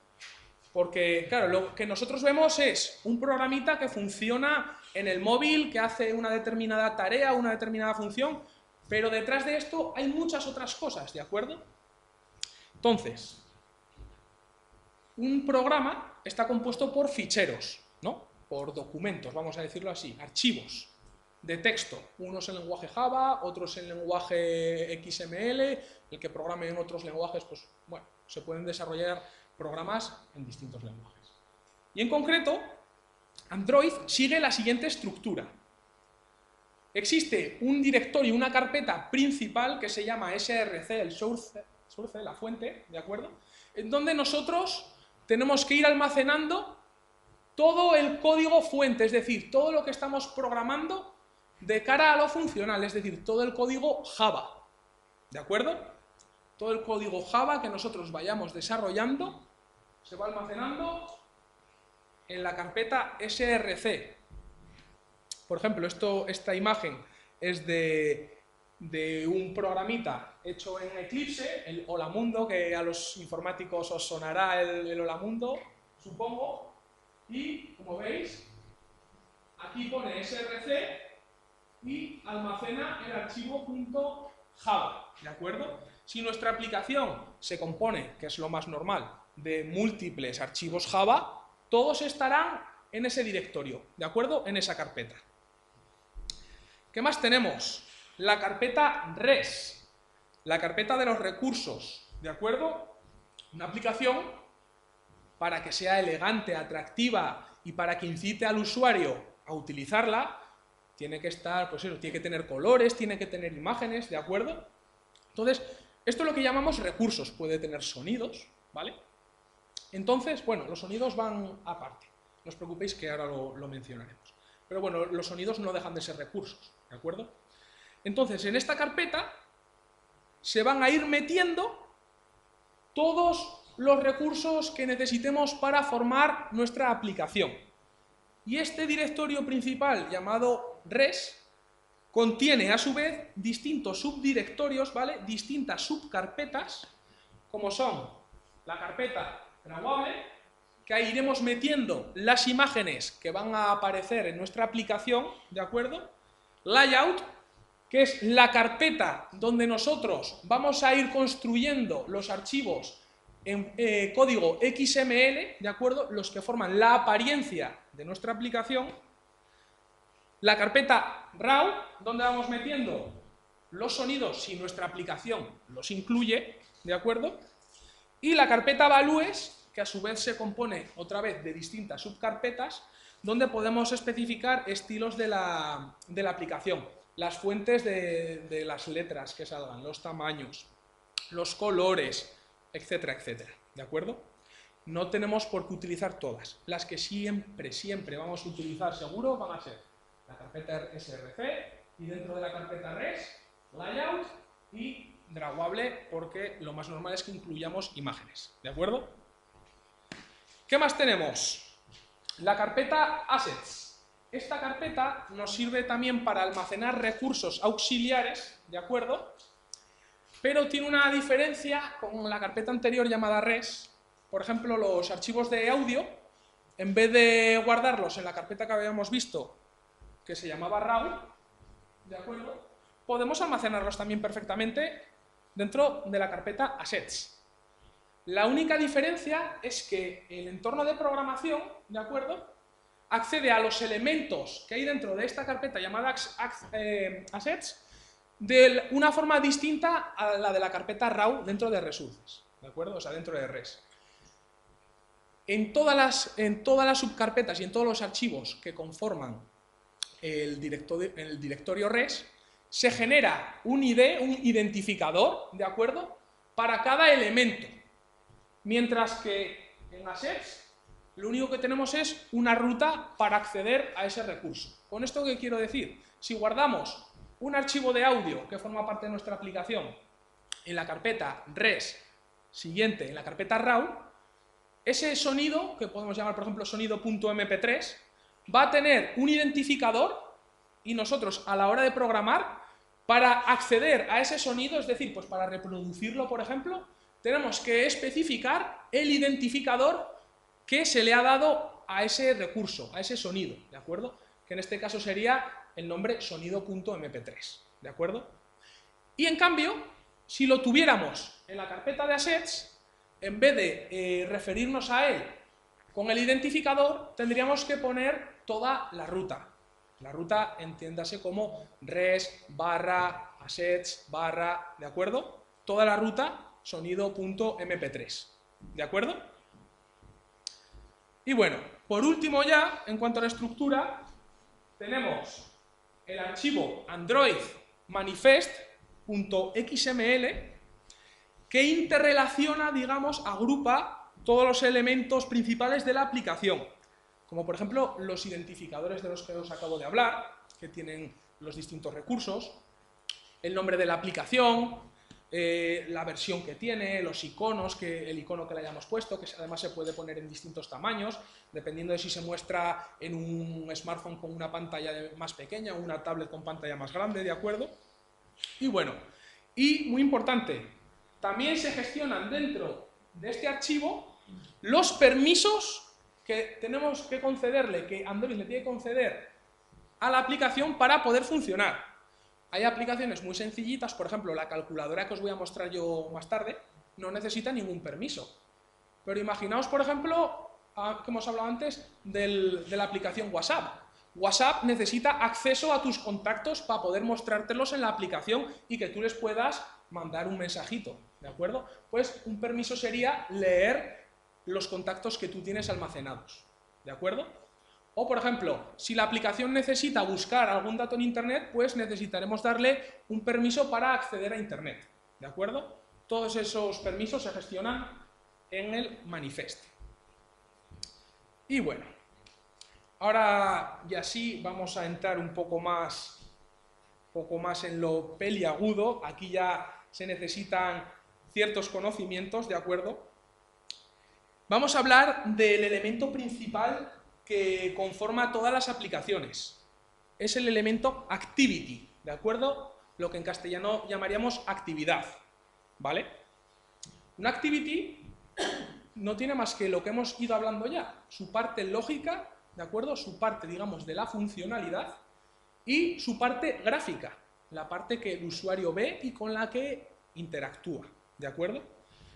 Porque, claro, lo que nosotros vemos es un programita que funciona en el móvil, que hace una determinada tarea, una determinada función, pero detrás de esto hay muchas otras cosas, ¿de acuerdo? Entonces, un programa está compuesto por ficheros, ¿no? Por documentos, vamos a decirlo así, archivos de texto, unos en lenguaje Java, otros en lenguaje XML, el que programe en otros lenguajes, pues bueno, se pueden desarrollar programas en distintos lenguajes. Y en concreto, Android sigue la siguiente estructura. Existe un directorio, una carpeta principal que se llama src, el source, la fuente, ¿de acuerdo? En donde nosotros tenemos que ir almacenando todo el código fuente, es decir, todo lo que estamos programando de cara a lo funcional, es decir, todo el código Java, ¿de acuerdo? Todo el código Java que nosotros vayamos desarrollando se va almacenando en la carpeta src. Por ejemplo, esta imagen es de un programita hecho en Eclipse, el Holamundo, que a los informáticos os sonará el Holamundo, supongo, y como veis, aquí pone src y almacena el archivo .java, ¿de acuerdo? Si nuestra aplicación se compone, que es lo más normal, de múltiples archivos Java, todos estarán en ese directorio, ¿de acuerdo? En esa carpeta. ¿Qué más tenemos? La carpeta res, la carpeta de los recursos, ¿de acuerdo? Una aplicación, para que sea elegante, atractiva y para que incite al usuario a utilizarla, tiene que estar, pues eso, tiene que tener colores, tiene que tener imágenes, ¿de acuerdo? Entonces, esto es lo que llamamos recursos, puede tener sonidos, ¿vale? Entonces, bueno, los sonidos van aparte, no os preocupéis que ahora lo mencionaremos. Pero bueno, los sonidos no dejan de ser recursos, ¿de acuerdo? Entonces, en esta carpeta se van a ir metiendo todos los recursos que necesitemos para formar nuestra aplicación. Y este directorio principal llamado res contiene a su vez distintos subdirectorios, ¿vale? Distintas subcarpetas, como son la carpeta drawable, que ahí iremos metiendo las imágenes que van a aparecer en nuestra aplicación, ¿de acuerdo? Layout, que es la carpeta donde nosotros vamos a ir construyendo los archivos en código XML, ¿de acuerdo? Los que forman la apariencia de nuestra aplicación. La carpeta RAW, donde vamos metiendo los sonidos si nuestra aplicación los incluye, ¿de acuerdo? Y la carpeta values, que a su vez se compone otra vez de distintas subcarpetas, donde podemos especificar estilos de la aplicación, las fuentes de las letras que salgan, los tamaños, los colores, etcétera, etcétera, ¿de acuerdo? No tenemos por qué utilizar todas. Las que siempre vamos a utilizar seguro van a ser la carpeta src y dentro de la carpeta res, layout y drawable, porque lo más normal es que incluyamos imágenes, ¿de acuerdo? ¿Qué más tenemos? La carpeta assets. Esta carpeta nos sirve también para almacenar recursos auxiliares, ¿de acuerdo? Pero tiene una diferencia con la carpeta anterior llamada res. Por ejemplo, los archivos de audio, en vez de guardarlos en la carpeta que habíamos visto, que se llamaba RAW, ¿de acuerdo? Podemos almacenarlos también perfectamente dentro de la carpeta assets. La única diferencia es que el entorno de programación, ¿de acuerdo?, accede a los elementos que hay dentro de esta carpeta llamada assets de una forma distinta a la de la carpeta RAW dentro de resources, ¿de acuerdo? O sea, dentro de res. En todas las subcarpetas y en todos los archivos que conforman el directorio res, se genera un ID, un identificador, ¿de acuerdo?, para cada elemento. Mientras que en assets lo único que tenemos es una ruta para acceder a ese recurso. ¿Con esto qué quiero decir? Si guardamos un archivo de audio que forma parte de nuestra aplicación en la carpeta res siguiente, en la carpeta RAW, ese sonido, que podemos llamar por ejemplo sonido.mp3, va a tener un identificador y nosotros a la hora de programar, para acceder a ese sonido, es decir, pues para reproducirlo por ejemplo, tenemos que especificar el identificador que se le ha dado a ese recurso, a ese sonido, ¿de acuerdo? Que en este caso sería el nombre sonido.mp3, ¿de acuerdo? Y en cambio, si lo tuviéramos en la carpeta de assets, en vez de referirnos a él con el identificador, tendríamos que poner toda la ruta. La ruta entiéndase como res, barra, assets, barra, ¿de acuerdo? Toda la ruta sonido.mp3, ¿de acuerdo? Y bueno, por último ya, en cuanto a la estructura, tenemos el archivo Android manifest.xml que interrelaciona, digamos, agrupa todos los elementos principales de la aplicación, como por ejemplo los identificadores de los que os acabo de hablar, que tienen los distintos recursos, el nombre de la aplicación, la versión que tiene, los iconos, el icono que le hayamos puesto, que además se puede poner en distintos tamaños, dependiendo de si se muestra en un smartphone con una pantalla más pequeña o una tablet con pantalla más grande, ¿de acuerdo? Y bueno, y muy importante, también se gestionan dentro de este archivo los permisos que tenemos que concederle, que Android le tiene que conceder a la aplicación para poder funcionar. Hay aplicaciones muy sencillitas, por ejemplo, la calculadora que os voy a mostrar yo más tarde, no necesita ningún permiso. Pero imaginaos, por ejemplo, que hemos hablado antes de la aplicación WhatsApp. WhatsApp necesita acceso a tus contactos para poder mostrártelos en la aplicación y que tú les puedas mandar un mensajito, ¿de acuerdo? Pues un permiso sería leer los contactos que tú tienes almacenados, ¿de acuerdo? O, por ejemplo, si la aplicación necesita buscar algún dato en Internet, pues necesitaremos darle un permiso para acceder a Internet, ¿de acuerdo? Todos esos permisos se gestionan en el manifest. Y bueno, ahora ya sí vamos a entrar un poco más en lo peliagudo. Aquí ya se necesitan ciertos conocimientos, ¿de acuerdo? Vamos a hablar del elemento principal que conforma todas las aplicaciones. Es el elemento activity, ¿de acuerdo? Lo que en castellano llamaríamos actividad, ¿vale? Una activity no tiene más que lo que hemos ido hablando ya, su parte lógica, ¿de acuerdo? Su parte, digamos, de la funcionalidad y su parte gráfica, la parte que el usuario ve y con la que interactúa, ¿de acuerdo?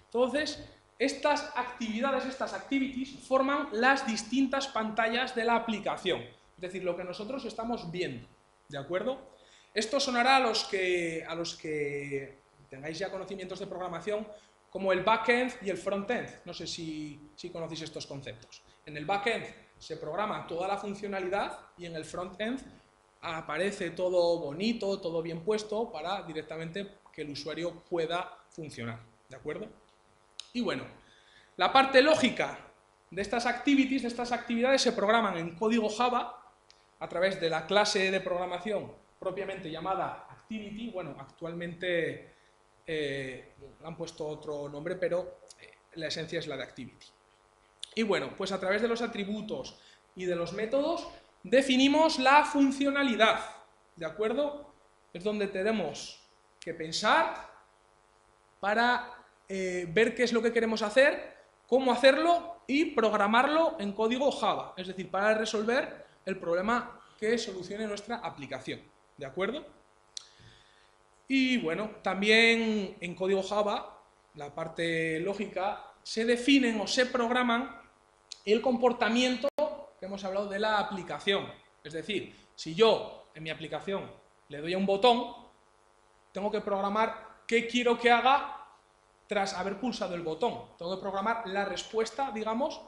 Entonces, estas actividades, estas activities, forman las distintas pantallas de la aplicación, es decir, lo que nosotros estamos viendo, ¿de acuerdo? Esto sonará a los que tengáis ya conocimientos de programación como el backend y el frontend. No sé si conocéis estos conceptos. En el backend se programa toda la funcionalidad y en el frontend aparece todo bonito, todo bien puesto para directamente que el usuario pueda funcionar, ¿de acuerdo? Y bueno, la parte lógica de estas activities, de estas actividades, se programan en código Java a través de la clase de programación propiamente llamada activity. Bueno, actualmente han puesto otro nombre, pero la esencia es la de activity. Y bueno, pues a través de los atributos y de los métodos definimos la funcionalidad, ¿de acuerdo? Es donde tenemos que pensar para ver qué es lo que queremos hacer, cómo hacerlo y programarlo en código Java, es decir, para resolver el problema que solucione nuestra aplicación, ¿de acuerdo? Y bueno, también en código Java, la parte lógica, se definen o se programan el comportamiento que hemos hablado de la aplicación. Es decir, si yo en mi aplicación le doy a un botón, tengo que programar qué quiero que haga tras haber pulsado el botón. Tengo que programar la respuesta, digamos,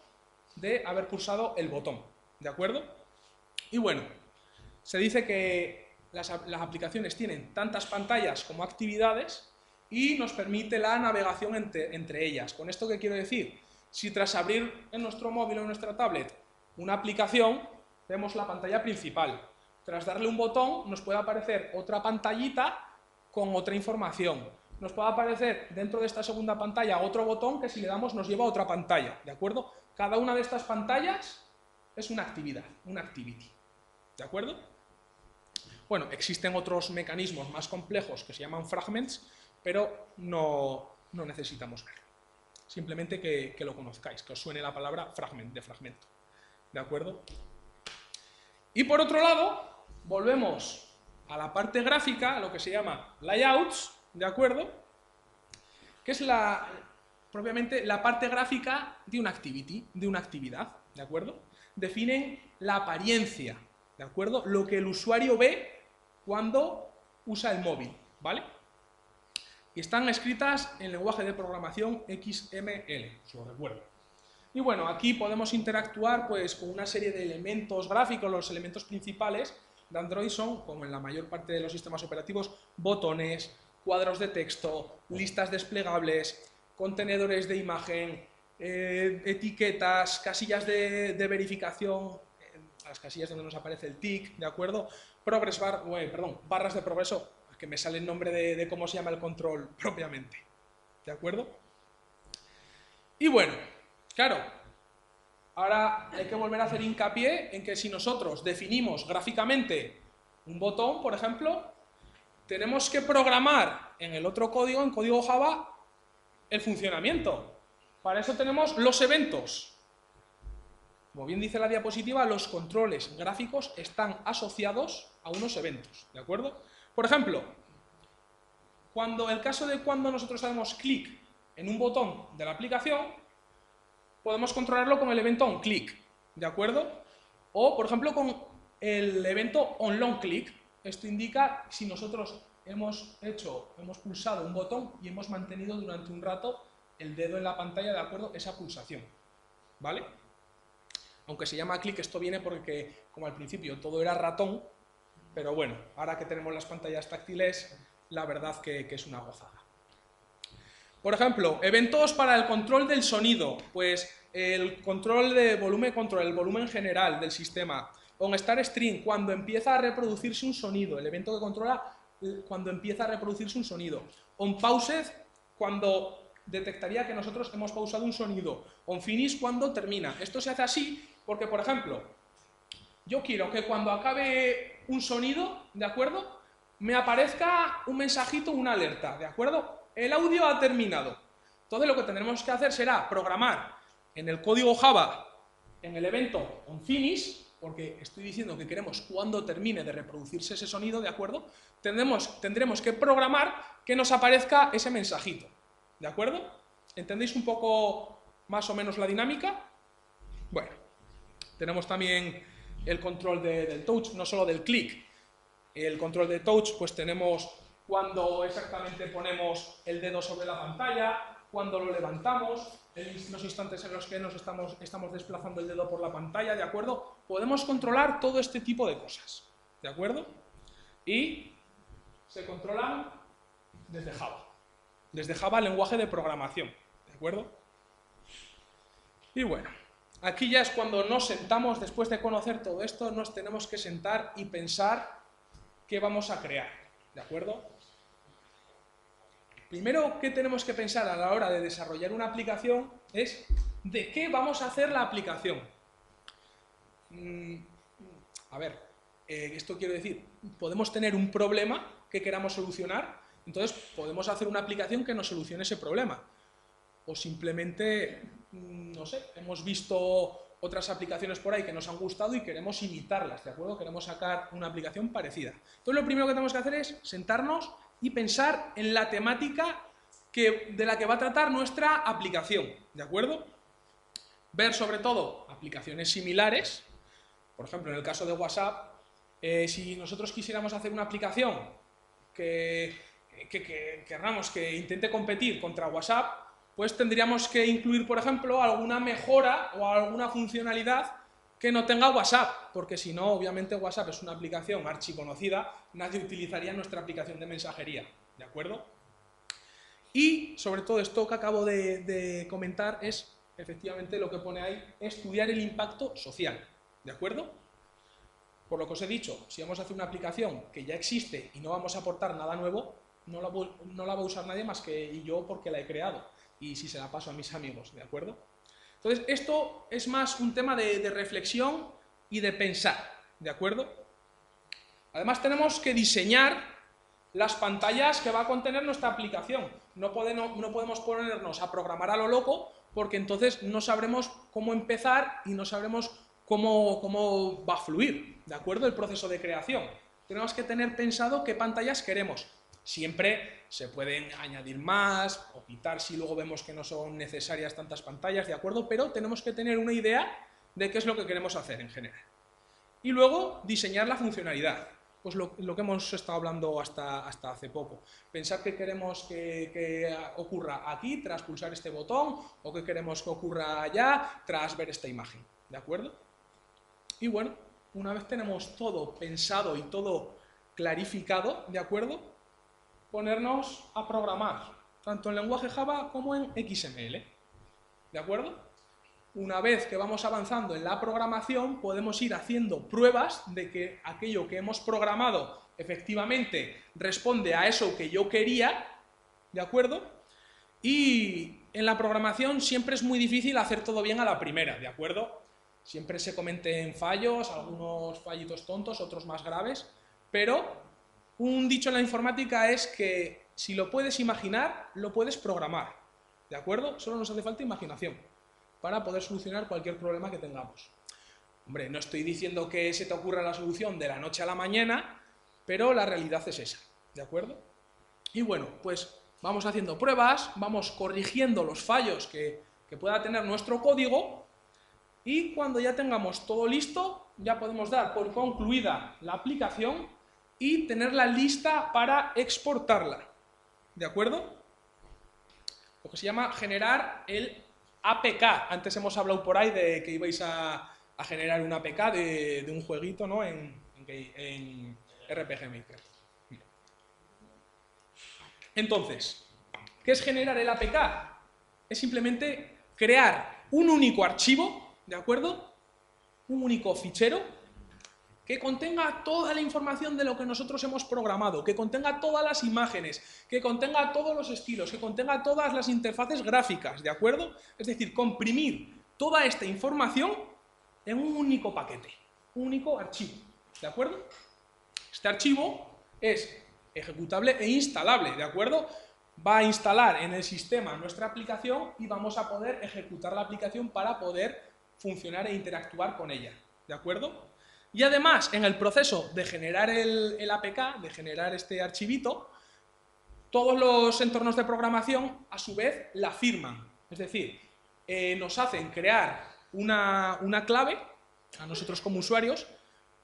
de haber pulsado el botón, ¿de acuerdo? Y bueno, se dice que las aplicaciones tienen tantas pantallas como actividades y nos permite la navegación entre ellas. ¿Con esto qué quiero decir? Si tras abrir en nuestro móvil o en nuestra tablet una aplicación, vemos la pantalla principal. Tras darle un botón nos puede aparecer otra pantallita con otra información. nos puede aparecer dentro de esta segunda pantalla otro botón que si le damos nos lleva a otra pantalla, ¿de acuerdo? Cada una de estas pantallas es una actividad, una activity, ¿de acuerdo? Bueno, existen otros mecanismos más complejos que se llaman fragments, pero no necesitamos verlo. Simplemente que lo conozcáis, que os suene la palabra fragment, de fragmento, ¿de acuerdo? Y por otro lado, volvemos a la parte gráfica, a lo que se llama layouts, ¿de acuerdo? Que es propiamente la parte gráfica de una activity, de una actividad, ¿de acuerdo? Definen la apariencia, ¿de acuerdo? Lo que el usuario ve cuando usa el móvil, ¿vale? Y están escritas en lenguaje de programación XML, os lo recuerdo. Y bueno, aquí podemos interactuar pues con una serie de elementos gráficos. Los elementos principales de Android son, como en la mayor parte de los sistemas operativos, botones, cuadros de texto, listas desplegables, contenedores de imagen, etiquetas, casillas de verificación, las casillas donde nos aparece el tick, ¿de acuerdo? Barras de progreso, que me sale el nombre de cómo se llama el control propiamente, ¿de acuerdo? Y bueno, claro, ahora hay que volver a hacer hincapié en que si nosotros definimos gráficamente un botón, por ejemplo, tenemos que programar en el otro código, en código Java, el funcionamiento. Para eso tenemos los eventos. Como bien dice la diapositiva, los controles gráficos están asociados a unos eventos, ¿de acuerdo? Por ejemplo, el caso de cuando nosotros hacemos clic en un botón de la aplicación, podemos controlarlo con el evento onClick, ¿de acuerdo? O, por ejemplo, con el evento onLongClick. Esto indica si nosotros hemos pulsado un botón y hemos mantenido durante un rato el dedo en la pantalla, ¿de acuerdo? Esa pulsación, ¿vale? Aunque se llama click, esto viene porque, como al principio todo era ratón, pero bueno, ahora que tenemos las pantallas táctiles, la verdad que es una gozada. Por ejemplo, eventos para el control del sonido, pues el control de volumen control, el volumen general del sistema. OnStarString, cuando empieza a reproducirse un sonido, el evento que controla cuando empieza a reproducirse un sonido. OnPaused, cuando detectaría que nosotros hemos pausado un sonido. OnFinish, cuando termina. Esto se hace así porque, por ejemplo, yo quiero que cuando acabe un sonido, ¿de acuerdo?, me aparezca un mensajito, una alerta, ¿de acuerdo? El audio ha terminado. Entonces lo que tendremos que hacer será programar en el código Java, en el evento onFinish, porque estoy diciendo que queremos cuando termine de reproducirse ese sonido, ¿de acuerdo? Tendremos que programar que nos aparezca ese mensajito, ¿de acuerdo? ¿Entendéis un poco más o menos la dinámica? Bueno, tenemos también el control del touch, no solo del click. El control de touch, pues tenemos cuando exactamente ponemos el dedo sobre la pantalla, cuando lo levantamos, los instantes en los que nos estamos desplazando el dedo por la pantalla, ¿de acuerdo? Podemos controlar todo este tipo de cosas, ¿de acuerdo? Y se controlan desde Java. Desde Java, lenguaje de programación, ¿de acuerdo? Y bueno, aquí ya es cuando nos sentamos, después de conocer todo esto, nos tenemos que sentar y pensar qué vamos a crear, ¿de acuerdo? Primero que tenemos que pensar a la hora de desarrollar una aplicación es de qué vamos a hacer la aplicación. Esto quiero decir, podemos tener un problema que queramos solucionar, entonces podemos hacer una aplicación que nos solucione ese problema. O simplemente, no sé, hemos visto otras aplicaciones por ahí que nos han gustado y queremos imitarlas, ¿de acuerdo? Queremos sacar una aplicación parecida. Entonces lo primero que tenemos que hacer es sentarnos y pensar en la temática de la que va a tratar nuestra aplicación, ¿de acuerdo? Ver sobre todo aplicaciones similares, por ejemplo en el caso de WhatsApp, si nosotros quisiéramos hacer una aplicación que querramos que intente competir contra WhatsApp, pues tendríamos que incluir, por ejemplo, alguna mejora o alguna funcionalidad que no tenga WhatsApp, porque si no, obviamente WhatsApp es una aplicación archiconocida, nadie utilizaría nuestra aplicación de mensajería, ¿de acuerdo? Y, sobre todo, esto que acabo de comentar es, efectivamente, lo que pone ahí, estudiar el impacto social, ¿de acuerdo? Por lo que os he dicho, si vamos a hacer una aplicación que ya existe y no vamos a aportar nada nuevo, no la va a usar nadie más que yo porque la he creado, y si se la paso a mis amigos, ¿de acuerdo? Entonces, esto es más un tema de reflexión y de pensar, ¿de acuerdo? Además, tenemos que diseñar las pantallas que va a contener nuestra aplicación. No podemos ponernos a programar a lo loco, porque entonces no sabremos cómo empezar y no sabremos cómo va a fluir, ¿de acuerdo?, el proceso de creación. Tenemos que tener pensado qué pantallas queremos. Siempre se pueden añadir más o quitar si luego vemos que no son necesarias tantas pantallas, ¿de acuerdo? Pero tenemos que tener una idea de qué es lo que queremos hacer en general. Y luego diseñar la funcionalidad. Pues lo que hemos estado hablando hasta hace poco. Pensar qué queremos que ocurra aquí tras pulsar este botón, o qué queremos que ocurra allá tras ver esta imagen, ¿de acuerdo? Y bueno, una vez tenemos todo pensado y todo clarificado, ¿de acuerdo?, ponernos a programar, tanto en lenguaje Java como en XML, ¿de acuerdo? Una vez que vamos avanzando en la programación, podemos ir haciendo pruebas de que aquello que hemos programado efectivamente responde a eso que yo quería, ¿de acuerdo? Y en la programación siempre es muy difícil hacer todo bien a la primera, ¿de acuerdo? Siempre se cometen fallos, algunos fallitos tontos, otros más graves, pero un dicho en la informática es que si lo puedes imaginar, lo puedes programar, ¿de acuerdo? Solo nos hace falta imaginación para poder solucionar cualquier problema que tengamos. Hombre, no estoy diciendo que se te ocurra la solución de la noche a la mañana, pero la realidad es esa, ¿de acuerdo? Y bueno, pues vamos haciendo pruebas, vamos corrigiendo los fallos que pueda tener nuestro código, y cuando ya tengamos todo listo, ya podemos dar por concluida la aplicación y tenerla lista para exportarla, ¿de acuerdo? Lo que se llama generar el APK. Antes hemos hablado por ahí de que ibais a generar un APK de un jueguito, ¿no?, en RPG Maker. Entonces, ¿qué es generar el APK? Es simplemente crear un único archivo, ¿de acuerdo?, un único fichero que contenga toda la información de lo que nosotros hemos programado, que contenga todas las imágenes, que contenga todos los estilos, que contenga todas las interfaces gráficas, ¿de acuerdo? Es decir, comprimir toda esta información en un único paquete, un único archivo, ¿de acuerdo? Este archivo es ejecutable e instalable, ¿de acuerdo? Va a instalar en el sistema nuestra aplicación y vamos a poder ejecutar la aplicación para poder funcionar e interactuar con ella, ¿de acuerdo? Y además, en el proceso de generar el APK, de generar este archivito, todos los entornos de programación, a su vez, la firman. Es decir, nos hacen crear una clave, a nosotros como usuarios,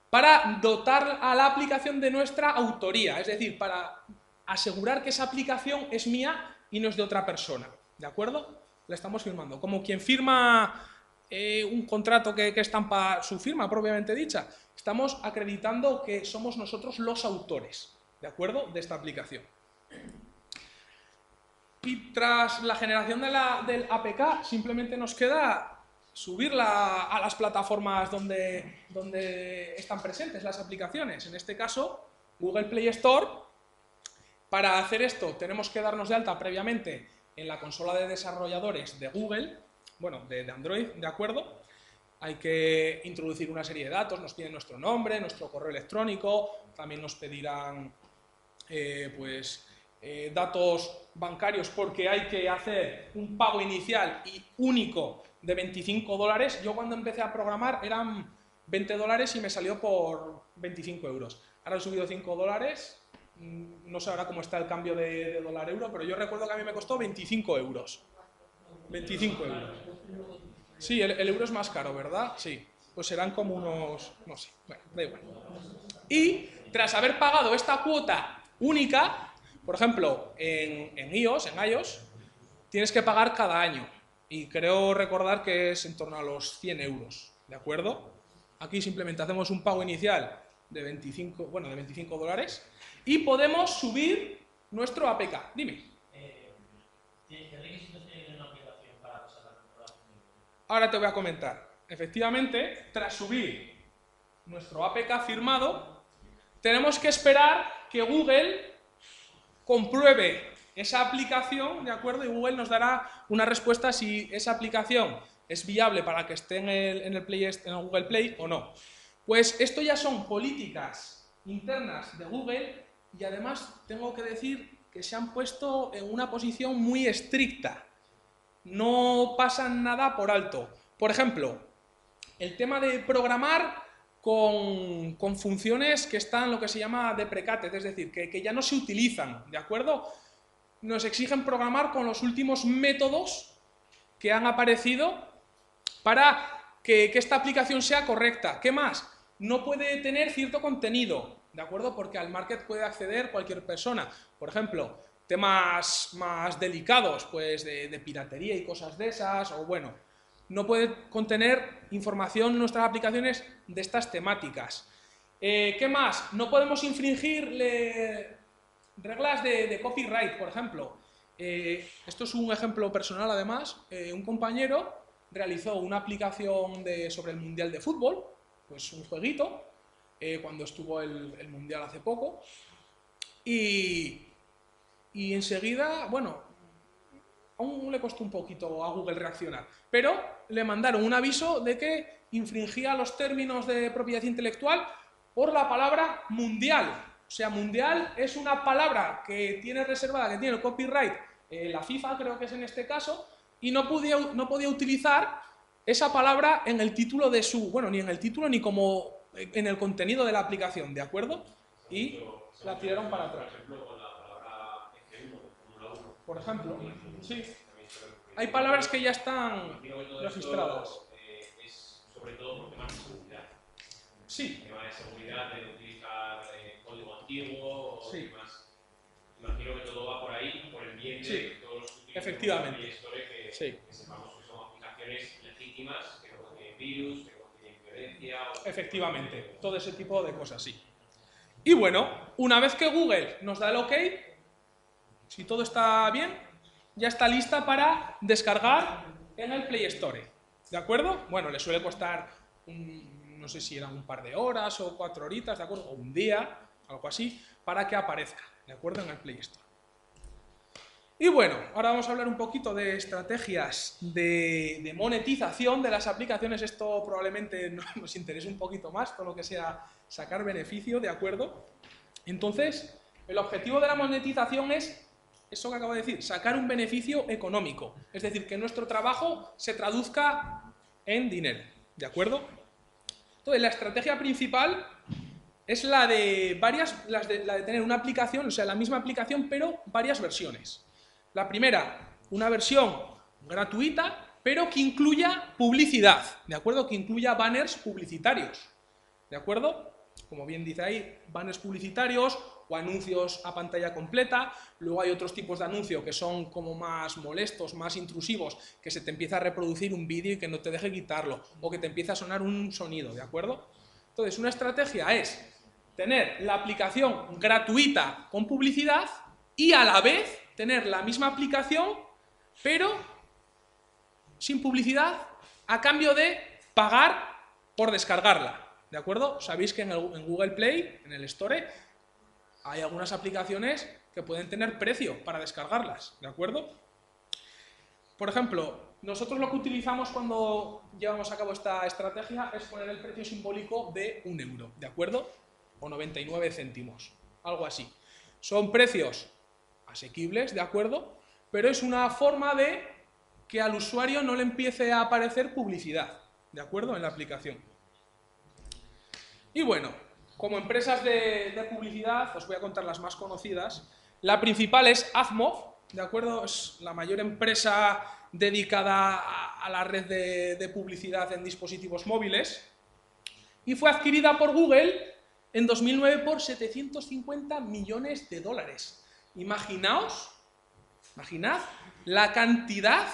para dotar a la aplicación de nuestra autoría. Es decir, para asegurar que esa aplicación es mía y no es de otra persona. ¿De acuerdo? La estamos firmando. Como quien firma un contrato que estampa su firma propiamente dicha. Estamos acreditando que somos nosotros los autores, ¿de acuerdo?, de esta aplicación. Y tras la generación del APK, simplemente nos queda subirla a las plataformas donde están presentes las aplicaciones. En este caso, Google Play Store. Para hacer esto tenemos que darnos de alta previamente en la consola de desarrolladores de Google, bueno, de Android, ¿de acuerdo? Hay que introducir una serie de datos, nos piden nuestro nombre, nuestro correo electrónico, también nos pedirán datos bancarios porque hay que hacer un pago inicial y único de $25. Yo cuando empecé a programar eran $20 y me salió por 25 euros. Ahora he subido $5, no sé ahora cómo está el cambio de dólar-euro, pero yo recuerdo que a mí me costó 25 euros. 25 euros. Sí, el euro es más caro, ¿verdad? Sí, pues serán como unos, no sé, bueno, da igual. Y tras haber pagado esta cuota única, por ejemplo, en iOS, tienes que pagar cada año. Y creo recordar que es en torno a los 100 euros, ¿de acuerdo? Aquí simplemente hacemos un pago inicial de $25 y podemos subir nuestro APK. Dime. ¿Qué requisitos tiene una aplicación para pasar la temporada? Ahora te voy a comentar. Efectivamente, tras subir nuestro APK firmado, tenemos que esperar que Google compruebe esa aplicación, ¿de acuerdo? Y Google nos dará una respuesta si esa aplicación es viable para que esté en el Google Play o no. Pues esto ya son políticas internas de Google y además tengo que decir que se han puesto en una posición muy estricta. No pasan nada por alto. Por ejemplo, el tema de programar con funciones que están lo que se llama deprecated, es decir, que ya no se utilizan, ¿de acuerdo? Nos exigen programar con los últimos métodos que han aparecido para que esta aplicación sea correcta. ¿Qué más? No puede tener cierto contenido, ¿de acuerdo? Porque al market puede acceder cualquier persona. Por ejemplo, temas más delicados, pues de piratería y cosas de esas, o bueno, no puede contener información en nuestras aplicaciones de estas temáticas. ¿Qué más? No podemos infringir reglas de copyright, por ejemplo. Esto es un ejemplo personal, además. Un compañero realizó una aplicación sobre el Mundial de Fútbol, pues un jueguito, cuando estuvo el Mundial hace poco, y enseguida, bueno, aún le costó un poquito a Google reaccionar, pero le mandaron un aviso de que infringía los términos de propiedad intelectual por la palabra mundial. O sea, mundial es una palabra que tiene reservada, que tiene el copyright, la FIFA creo que es en este caso, y no podía utilizar esa palabra en el título de bueno, ni en el título ni como en el contenido de la aplicación, ¿de acuerdo? Y la tiraron para atrás. Por ejemplo, sí. Hay palabras que ya están registradas. Es sobre todo por temas de seguridad. Sí. Tema de seguridad, de utilizar código antiguo o Sí. demás. Imagino que todo va por ahí, por el bien de Sí. todos los que Efectivamente. que Sí. sepamos que son aplicaciones legítimas, que no contienen virus, que no contienen violencia. Efectivamente, todo ese tipo de cosas, sí. Y bueno, una vez que Google nos da el OK, si todo está bien, ya está lista para descargar en el Play Store, ¿de acuerdo? Bueno, le suele costar, no sé si eran un par de horas o 4 horitas, ¿de acuerdo? O un día, algo así, para que aparezca, ¿de acuerdo? En el Play Store. Y bueno, ahora vamos a hablar un poquito de estrategias de monetización de las aplicaciones. Esto probablemente nos interese un poquito más, todo lo que sea sacar beneficio, ¿de acuerdo? Entonces, el objetivo de la monetización es eso que acabo de decir, sacar un beneficio económico. Es decir, que nuestro trabajo se traduzca en dinero, ¿de acuerdo? Entonces, la estrategia principal es la de tener una aplicación, o sea, la misma aplicación, pero varias versiones. La primera, una versión gratuita, pero que incluya publicidad, ¿de acuerdo? Que incluya banners publicitarios, ¿de acuerdo? Como bien dice ahí, banners publicitarios o anuncios a pantalla completa. Luego hay otros tipos de anuncios que son como más molestos, más intrusivos, que se te empieza a reproducir un vídeo y que no te deje quitarlo, o que te empieza a sonar un sonido, ¿de acuerdo? Entonces, una estrategia es tener la aplicación gratuita con publicidad y a la vez tener la misma aplicación, pero sin publicidad, a cambio de pagar por descargarla, ¿de acuerdo? Sabéis que en Google Play, en el Store, hay algunas aplicaciones que pueden tener precio para descargarlas, ¿de acuerdo? Por ejemplo, nosotros lo que utilizamos cuando llevamos a cabo esta estrategia es poner el precio simbólico de 1 euro, ¿de acuerdo? O 99 céntimos, algo así. Son precios asequibles, ¿de acuerdo? Pero es una forma de que al usuario no le empiece a aparecer publicidad, ¿de acuerdo? En la aplicación. Y bueno, como empresas de publicidad, os voy a contar las más conocidas. La principal es AdMob, ¿de acuerdo? Es la mayor empresa dedicada a la red de publicidad en dispositivos móviles y fue adquirida por Google en 2009 por 750 millones de dólares. Imaginad la cantidad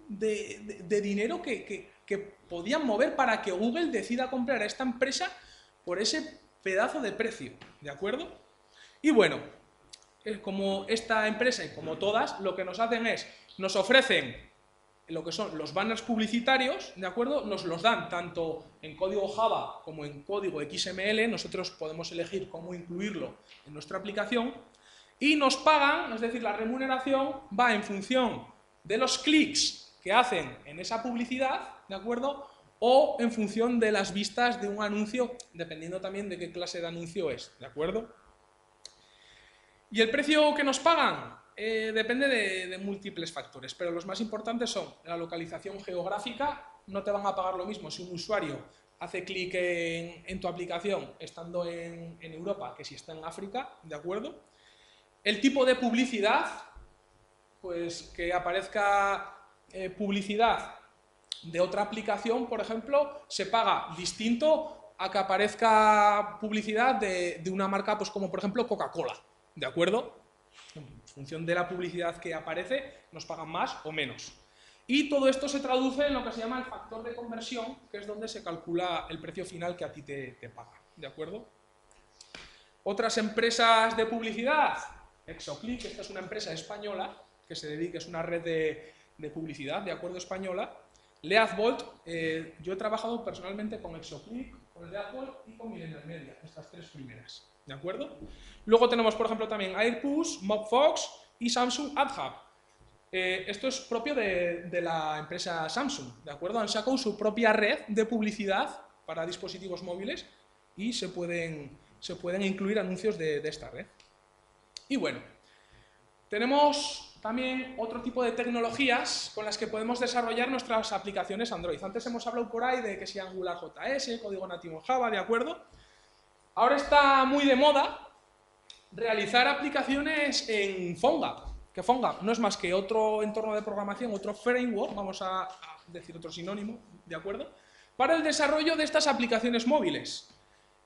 de dinero que podían mover para que Google decida comprar a esta empresa por ese pedazo de precio, ¿de acuerdo? Y bueno, como esta empresa y como todas, lo que nos hacen es, nos ofrecen lo que son los banners publicitarios, ¿de acuerdo? Nos los dan tanto en código Java como en código XML, nosotros podemos elegir cómo incluirlo en nuestra aplicación, y nos pagan, es decir, la remuneración va en función de los clics que hacen en esa publicidad, ¿de acuerdo? O en función de las vistas de un anuncio, dependiendo también de qué clase de anuncio es, ¿de acuerdo? ¿Y el precio que nos pagan? Depende de múltiples factores, pero los más importantes son la localización geográfica. No te van a pagar lo mismo si un usuario hace clic en tu aplicación estando en Europa que si está en África, ¿de acuerdo? El tipo de publicidad, pues que aparezca publicidad de otra aplicación, por ejemplo, se paga distinto a que aparezca publicidad de una marca, pues como por ejemplo Coca-Cola, ¿de acuerdo? En función de la publicidad que aparece, nos pagan más o menos. Y todo esto se traduce en lo que se llama el factor de conversión, que es donde se calcula el precio final que a ti te paga, ¿de acuerdo? Otras empresas de publicidad, Exoclick, esta es una empresa española que se dedica, es una red de publicidad, ¿de acuerdo? Española. Leadbolt, yo he trabajado personalmente con Exoclick, con Leadbolt y con Millennial Media, estas tres primeras, ¿de acuerdo? Luego tenemos, por ejemplo, también Airpush, Mobfox y Samsung AdHub. Esto es propio de la empresa Samsung, ¿de acuerdo? Han sacado su propia red de publicidad para dispositivos móviles y se pueden incluir anuncios de esta red. Y bueno, tenemos también otro tipo de tecnologías con las que podemos desarrollar nuestras aplicaciones Android. Antes hemos hablado por ahí de que sea AngularJS, código nativo en Java, ¿de acuerdo? Ahora está muy de moda realizar aplicaciones en PhoneGap, que PhoneGap no es más que otro entorno de programación, otro framework, vamos a decir otro sinónimo, ¿de acuerdo? Para el desarrollo de estas aplicaciones móviles.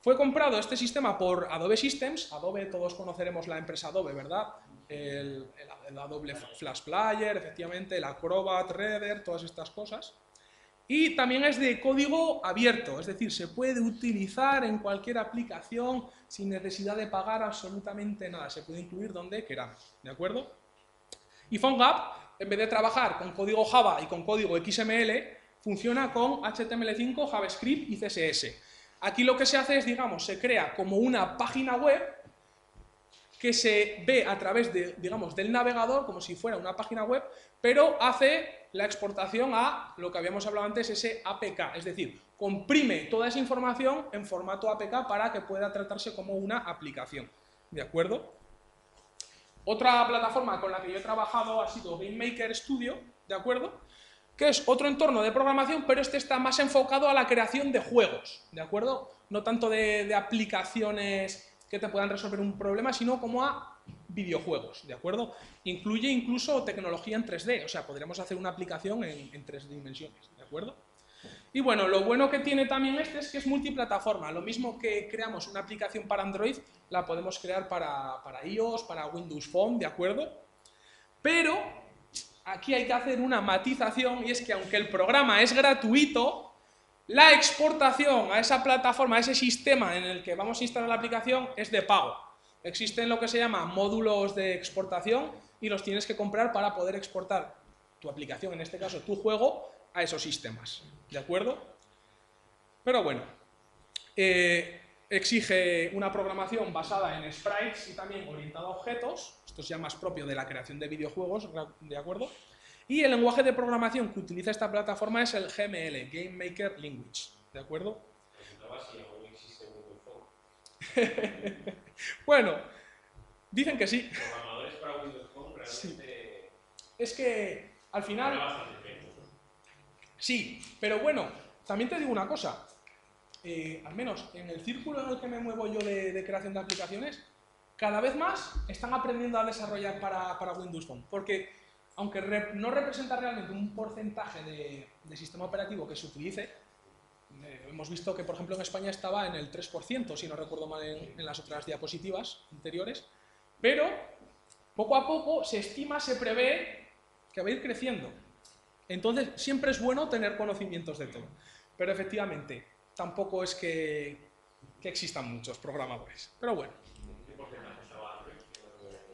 Fue comprado este sistema por Adobe Systems. Adobe, todos conoceremos la empresa Adobe, ¿verdad? El Adobe Flash Player, efectivamente, el Acrobat, Reader, todas estas cosas. Y también es de código abierto, es decir, se puede utilizar en cualquier aplicación sin necesidad de pagar absolutamente nada. Se puede incluir donde queramos, ¿de acuerdo? Y PhoneGap, en vez de trabajar con código Java y con código XML, funciona con HTML5, JavaScript y CSS. Aquí lo que se hace es, digamos, se crea como una página web que se ve a través de, digamos, del navegador, como si fuera una página web, pero hace la exportación a lo que habíamos hablado antes, ese APK, es decir, comprime toda esa información en formato APK para que pueda tratarse como una aplicación, ¿de acuerdo? Otra plataforma con la que yo he trabajado ha sido GameMaker Studio, ¿de acuerdo? Que es otro entorno de programación, pero este está más enfocado a la creación de juegos, ¿de acuerdo? No tanto de aplicaciones que te puedan resolver un problema, sino como a videojuegos, ¿de acuerdo? Incluye incluso tecnología en 3D, o sea, podríamos hacer una aplicación en 3 dimensiones, ¿de acuerdo? Y bueno, lo bueno que tiene también este es que es multiplataforma. Lo mismo que creamos una aplicación para Android, la podemos crear para iOS, para Windows Phone, ¿de acuerdo? Pero aquí hay que hacer una matización, y es que aunque el programa es gratuito, la exportación a esa plataforma, a ese sistema en el que vamos a instalar la aplicación, es de pago. Existen lo que se llama módulos de exportación y los tienes que comprar para poder exportar tu aplicación, en este caso tu juego, a esos sistemas, ¿de acuerdo? Pero bueno, exige una programación basada en sprites y también orientada a objetos. Esto es ya más propio de la creación de videojuegos, ¿de acuerdo? Y el lenguaje de programación que utiliza esta plataforma es el GML, Game Maker Language, ¿de acuerdo? Bueno, dicen que sí. Programadores para Windows Phone realmente... Sí. Es que al final... Sí, pero bueno, también te digo una cosa. Al menos en el círculo en el que me muevo yo de creación de aplicaciones, cada vez más están aprendiendo a desarrollar para Windows Phone, porque aunque no representa realmente un porcentaje de sistema operativo que se utilice, hemos visto que, por ejemplo, en España estaba en el 3%, si no recuerdo mal en las otras diapositivas anteriores, pero poco a poco se estima, se prevé que va a ir creciendo. Entonces, siempre es bueno tener conocimientos de todo, pero efectivamente, tampoco es que existan muchos programadores, pero bueno.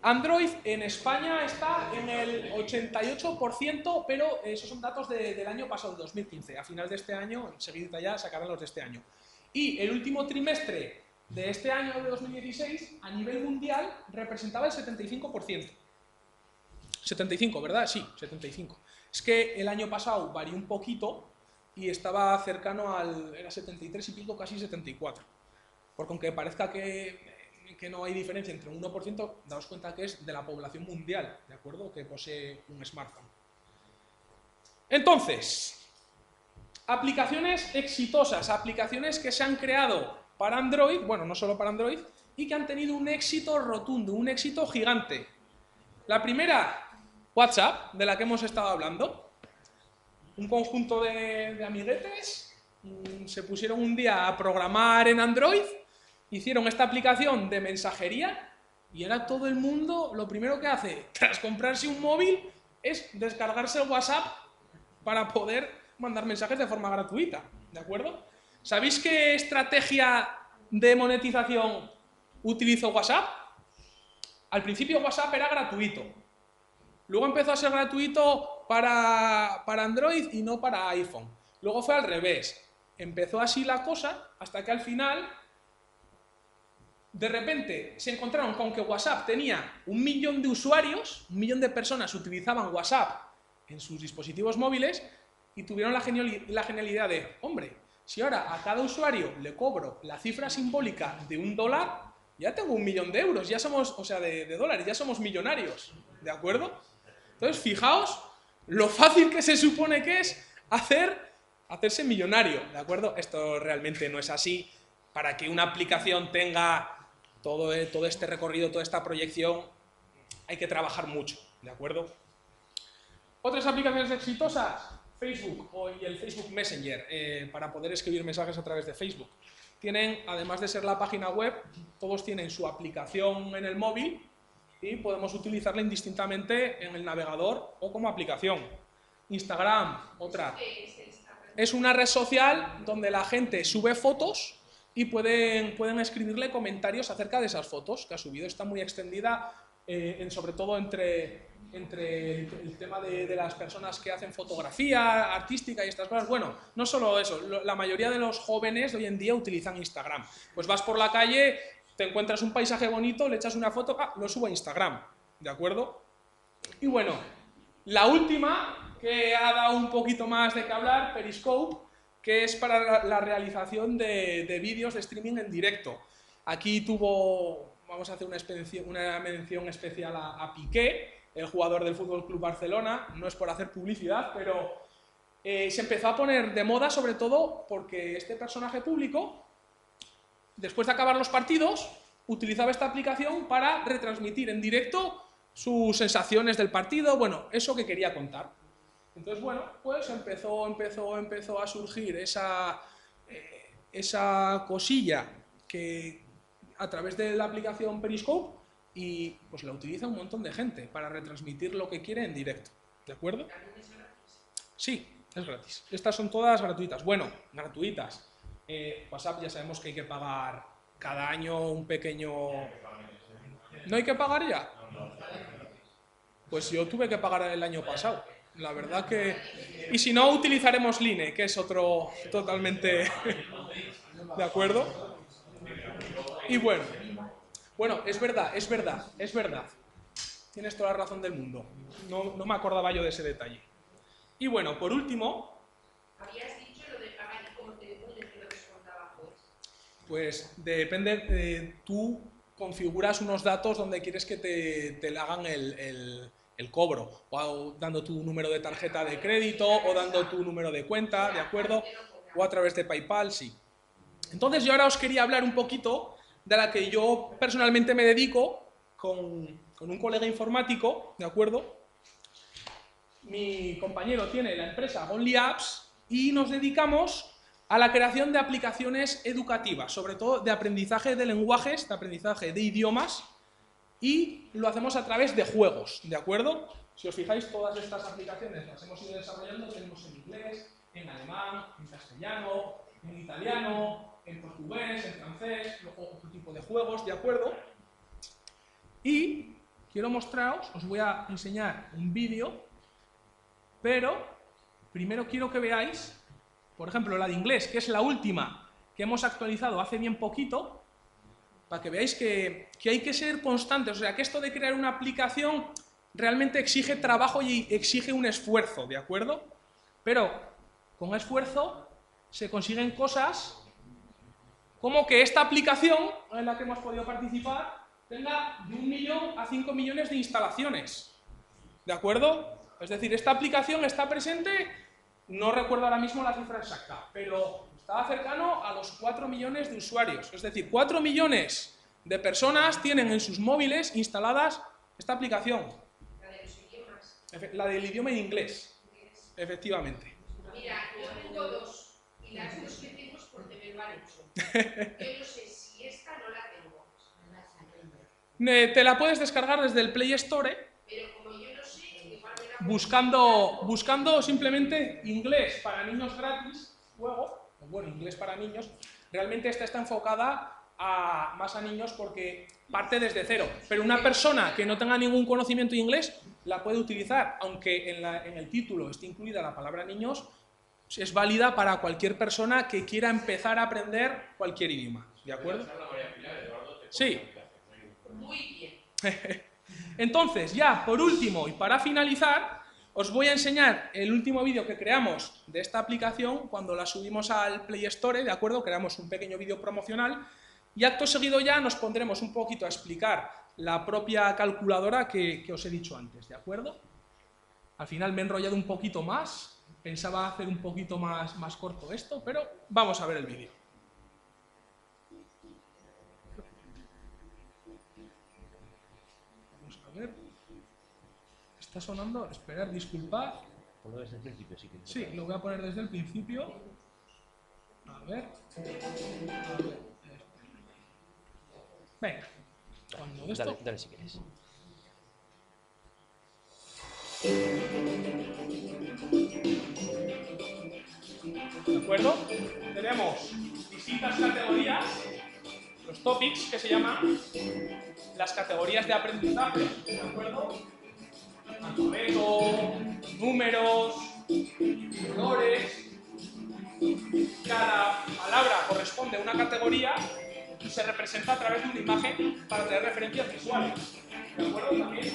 Android en España está en el 88%, pero esos son datos del año pasado, 2015. A final de este año, enseguida ya sacarán los de este año. Y el último trimestre de este año de 2016, a nivel mundial, representaba el 75%. 75, ¿verdad? Sí, 75. Es que el año pasado varió un poquito y estaba cercano era 73 y pico, casi 74. Porque aunque parezca que no hay diferencia entre un 1%, daos cuenta que es de la población mundial, ¿de acuerdo? Que posee un smartphone. Entonces, aplicaciones exitosas, aplicaciones que se han creado para Android, bueno, no solo para Android, y que han tenido un éxito rotundo, un éxito gigante. La primera, WhatsApp, de la que hemos estado hablando. Un conjunto de amiguetes se pusieron un día a programar en Android, hicieron esta aplicación de mensajería y ahora todo el mundo lo primero que hace tras comprarse un móvil es descargarse el WhatsApp para poder mandar mensajes de forma gratuita, ¿de acuerdo? ¿Sabéis qué estrategia de monetización utilizó WhatsApp? Al principio WhatsApp era gratuito, luego empezó a ser gratuito para Android y no para iPhone, luego fue al revés, empezó así la cosa hasta que al final de repente se encontraron con que WhatsApp tenía 1 millón de usuarios, 1 millón de personas utilizaban WhatsApp en sus dispositivos móviles y tuvieron la genialidad de, hombre, si ahora a cada usuario le cobro la cifra simbólica de $1, ya tengo 1 millón de euros, ya somos, o sea, de dólares, ya somos millonarios, ¿de acuerdo? Entonces, fijaos lo fácil que se supone que es hacerse millonario, ¿de acuerdo? Esto realmente no es así. Para que una aplicación tenga todo este recorrido, toda esta proyección, hay que trabajar mucho, ¿de acuerdo? Otras aplicaciones exitosas, Facebook y el Facebook Messenger, para poder escribir mensajes a través de Facebook. Tienen, además de ser la página web, todos tienen su aplicación en el móvil y podemos utilizarla indistintamente en el navegador o como aplicación. Instagram, otra. Es una red social donde la gente sube fotos y pueden escribirle comentarios acerca de esas fotos que ha subido. Está muy extendida, sobre todo entre el tema de las personas que hacen fotografía artística y estas cosas. Bueno, no solo eso, la mayoría de los jóvenes de hoy en día utilizan Instagram. Pues vas por la calle, te encuentras un paisaje bonito, le echas una foto, lo subo a Instagram, ¿de acuerdo? Y bueno, la última, que ha dado un poquito más de qué hablar, Periscope, que es para la realización de vídeos de streaming en directo. Aquí vamos a hacer una mención especial a Piqué, el jugador del FC Barcelona, no es por hacer publicidad, pero se empezó a poner de moda sobre todo porque este personaje público, después de acabar los partidos, utilizaba esta aplicación para retransmitir en directo sus sensaciones del partido, bueno, eso que quería contar. Entonces, bueno, pues empezó a surgir esa cosilla que a través de la aplicación Periscope y pues la utiliza un montón de gente para retransmitir lo que quiere en directo, ¿de acuerdo? Sí, es gratis. Estas son todas gratuitas. Bueno, gratuitas. WhatsApp ya sabemos que hay que pagar cada año un pequeño... ¿No hay que pagar ya? Pues yo tuve que pagar el año pasado. La verdad que... Y si no, utilizaremos Line, que es otro totalmente... ¿De acuerdo? Y bueno, es verdad. Tienes toda la razón del mundo. No me acordaba yo de ese detalle. Y bueno, por último... Habías dicho lo de pagar y cómo te lo descontaba, pues. Pues depende, tú configuras unos datos donde quieres que te le hagan el cobro, o dando tu número de tarjeta de crédito, o dando tu número de cuenta, ¿de acuerdo? O a través de PayPal, sí. Entonces yo ahora os quería hablar un poquito de la que yo personalmente me dedico con un colega informático, ¿de acuerdo? Mi compañero tiene la empresa Only Apps y nos dedicamos a la creación de aplicaciones educativas, sobre todo de aprendizaje de lenguajes, de aprendizaje de idiomas, y lo hacemos a través de juegos, ¿de acuerdo? Si os fijáis, todas estas aplicaciones las hemos ido desarrollando, tenemos en inglés, en alemán, en castellano, en italiano, en portugués, en francés, otro tipo de juegos, ¿de acuerdo? Y quiero mostraros, os voy a enseñar un vídeo, pero primero quiero que veáis, por ejemplo, la de inglés, que es la última que hemos actualizado hace bien poquito, para que veáis que hay que ser constantes, o sea, que esto de crear una aplicación realmente exige trabajo y exige un esfuerzo, ¿de acuerdo? Pero con esfuerzo se consiguen cosas como que esta aplicación en la que hemos podido participar tenga de 1 millón a 5 millones de instalaciones, ¿de acuerdo? Es decir, esta aplicación está presente, no recuerdo ahora mismo la cifra exacta, pero estaba cercano a los 4 millones de usuarios. Es decir, 4 millones de personas tienen en sus móviles instaladas esta aplicación. La de los idiomas. La del idioma en inglés, efectivamente. Mira, yo tengo 2 y las 2 que tengo es porque me lo han hecho. Yo no sé si esta no la tengo. Te la puedes descargar desde el Play Store, Pero como yo no sé, igual me la buscando simplemente inglés para niños gratis, juego, o bueno, inglés para niños. Realmente esta está enfocada más a niños porque parte desde cero, pero una persona que no tenga ningún conocimiento de inglés la puede utilizar, aunque en el título esté incluida la palabra niños, es válida para cualquier persona que quiera empezar a aprender cualquier idioma, ¿de acuerdo? Sí. Muy bien. Entonces, ya por último y para finalizar, os voy a enseñar el último vídeo que creamos de esta aplicación cuando la subimos al Play Store, ¿de acuerdo? Creamos un pequeño vídeo promocional y acto seguido ya nos pondremos un poquito a explicar la propia calculadora que os he dicho antes, ¿de acuerdo? Al final me he enrollado un poquito más, pensaba hacer un poquito más corto esto, pero vamos a ver el vídeo. Vamos a ver. ¿Está sonando? Esperad, disculpad. Ponlo desde el principio, sí que. Sí, lo voy a poner desde el principio. A ver. Venga. Cuando esto... Dale si quieres. ¿De acuerdo? Tenemos distintas categorías, los topics que se llaman, las categorías de aprendizaje, ¿de acuerdo? Alfabeto, números, colores. Cada palabra corresponde a una categoría y se representa a través de una imagen para tener referencias visuales. ¿De acuerdo? También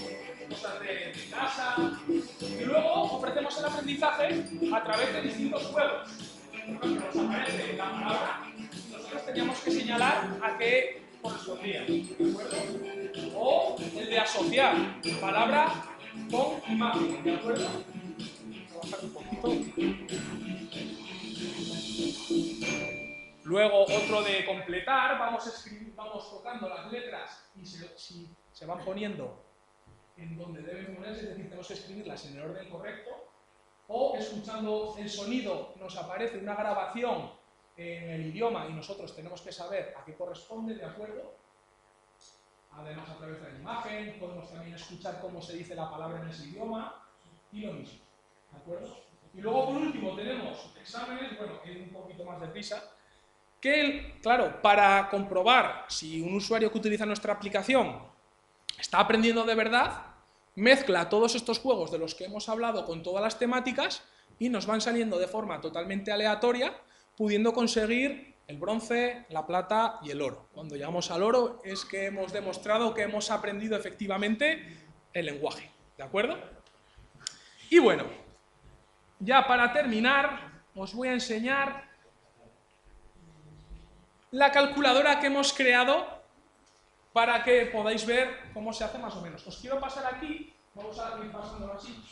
cosas de casa. Y luego ofrecemos el aprendizaje a través de distintos juegos. Por ejemplo, nos aparece la palabra y nosotros teníamos que señalar a qué correspondía. ¿De acuerdo? O el de asociar palabra con imagen. ¿De acuerdo? Vamos a bajar un poquito. Luego otro de completar, vamos tocando las letras y se van poniendo en donde deben ponerse, es decir, tenemos que escribirlas en el orden correcto, o escuchando el sonido nos aparece una grabación en el idioma y nosotros tenemos que saber a qué corresponde, ¿de acuerdo? Además, a través de la imagen, podemos también escuchar cómo se dice la palabra en ese idioma y lo mismo, ¿de acuerdo? Y luego, por último, tenemos exámenes, bueno, en un poquito más de prisa, que, claro, para comprobar si un usuario que utiliza nuestra aplicación está aprendiendo de verdad, mezcla todos estos juegos de los que hemos hablado con todas las temáticas y nos van saliendo de forma totalmente aleatoria, pudiendo conseguir el bronce, la plata y el oro. Cuando llegamos al oro es que hemos demostrado que hemos aprendido efectivamente el lenguaje, ¿de acuerdo? Y bueno, ya para terminar, os voy a enseñar la calculadora que hemos creado para que podáis ver cómo se hace más o menos. Os quiero pasar aquí, vamos a ir pasándolo así.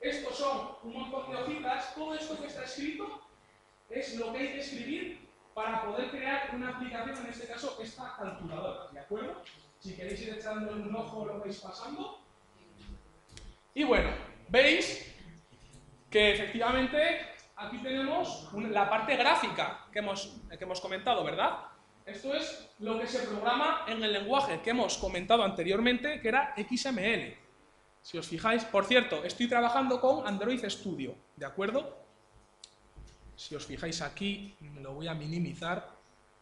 Estos son un montón de hojitas, todo esto que está escrito es lo que hay que escribir para poder crear una aplicación, en este caso esta calculadora, ¿de acuerdo? Si queréis ir echando un ojo lo vais pasando. Y bueno, veis que efectivamente aquí tenemos la parte gráfica que hemos comentado, ¿verdad? Esto es lo que se programa en el lenguaje que hemos comentado anteriormente, que era XML. Si os fijáis, por cierto, estoy trabajando con Android Studio, ¿de acuerdo? Si os fijáis aquí, me lo voy a minimizar,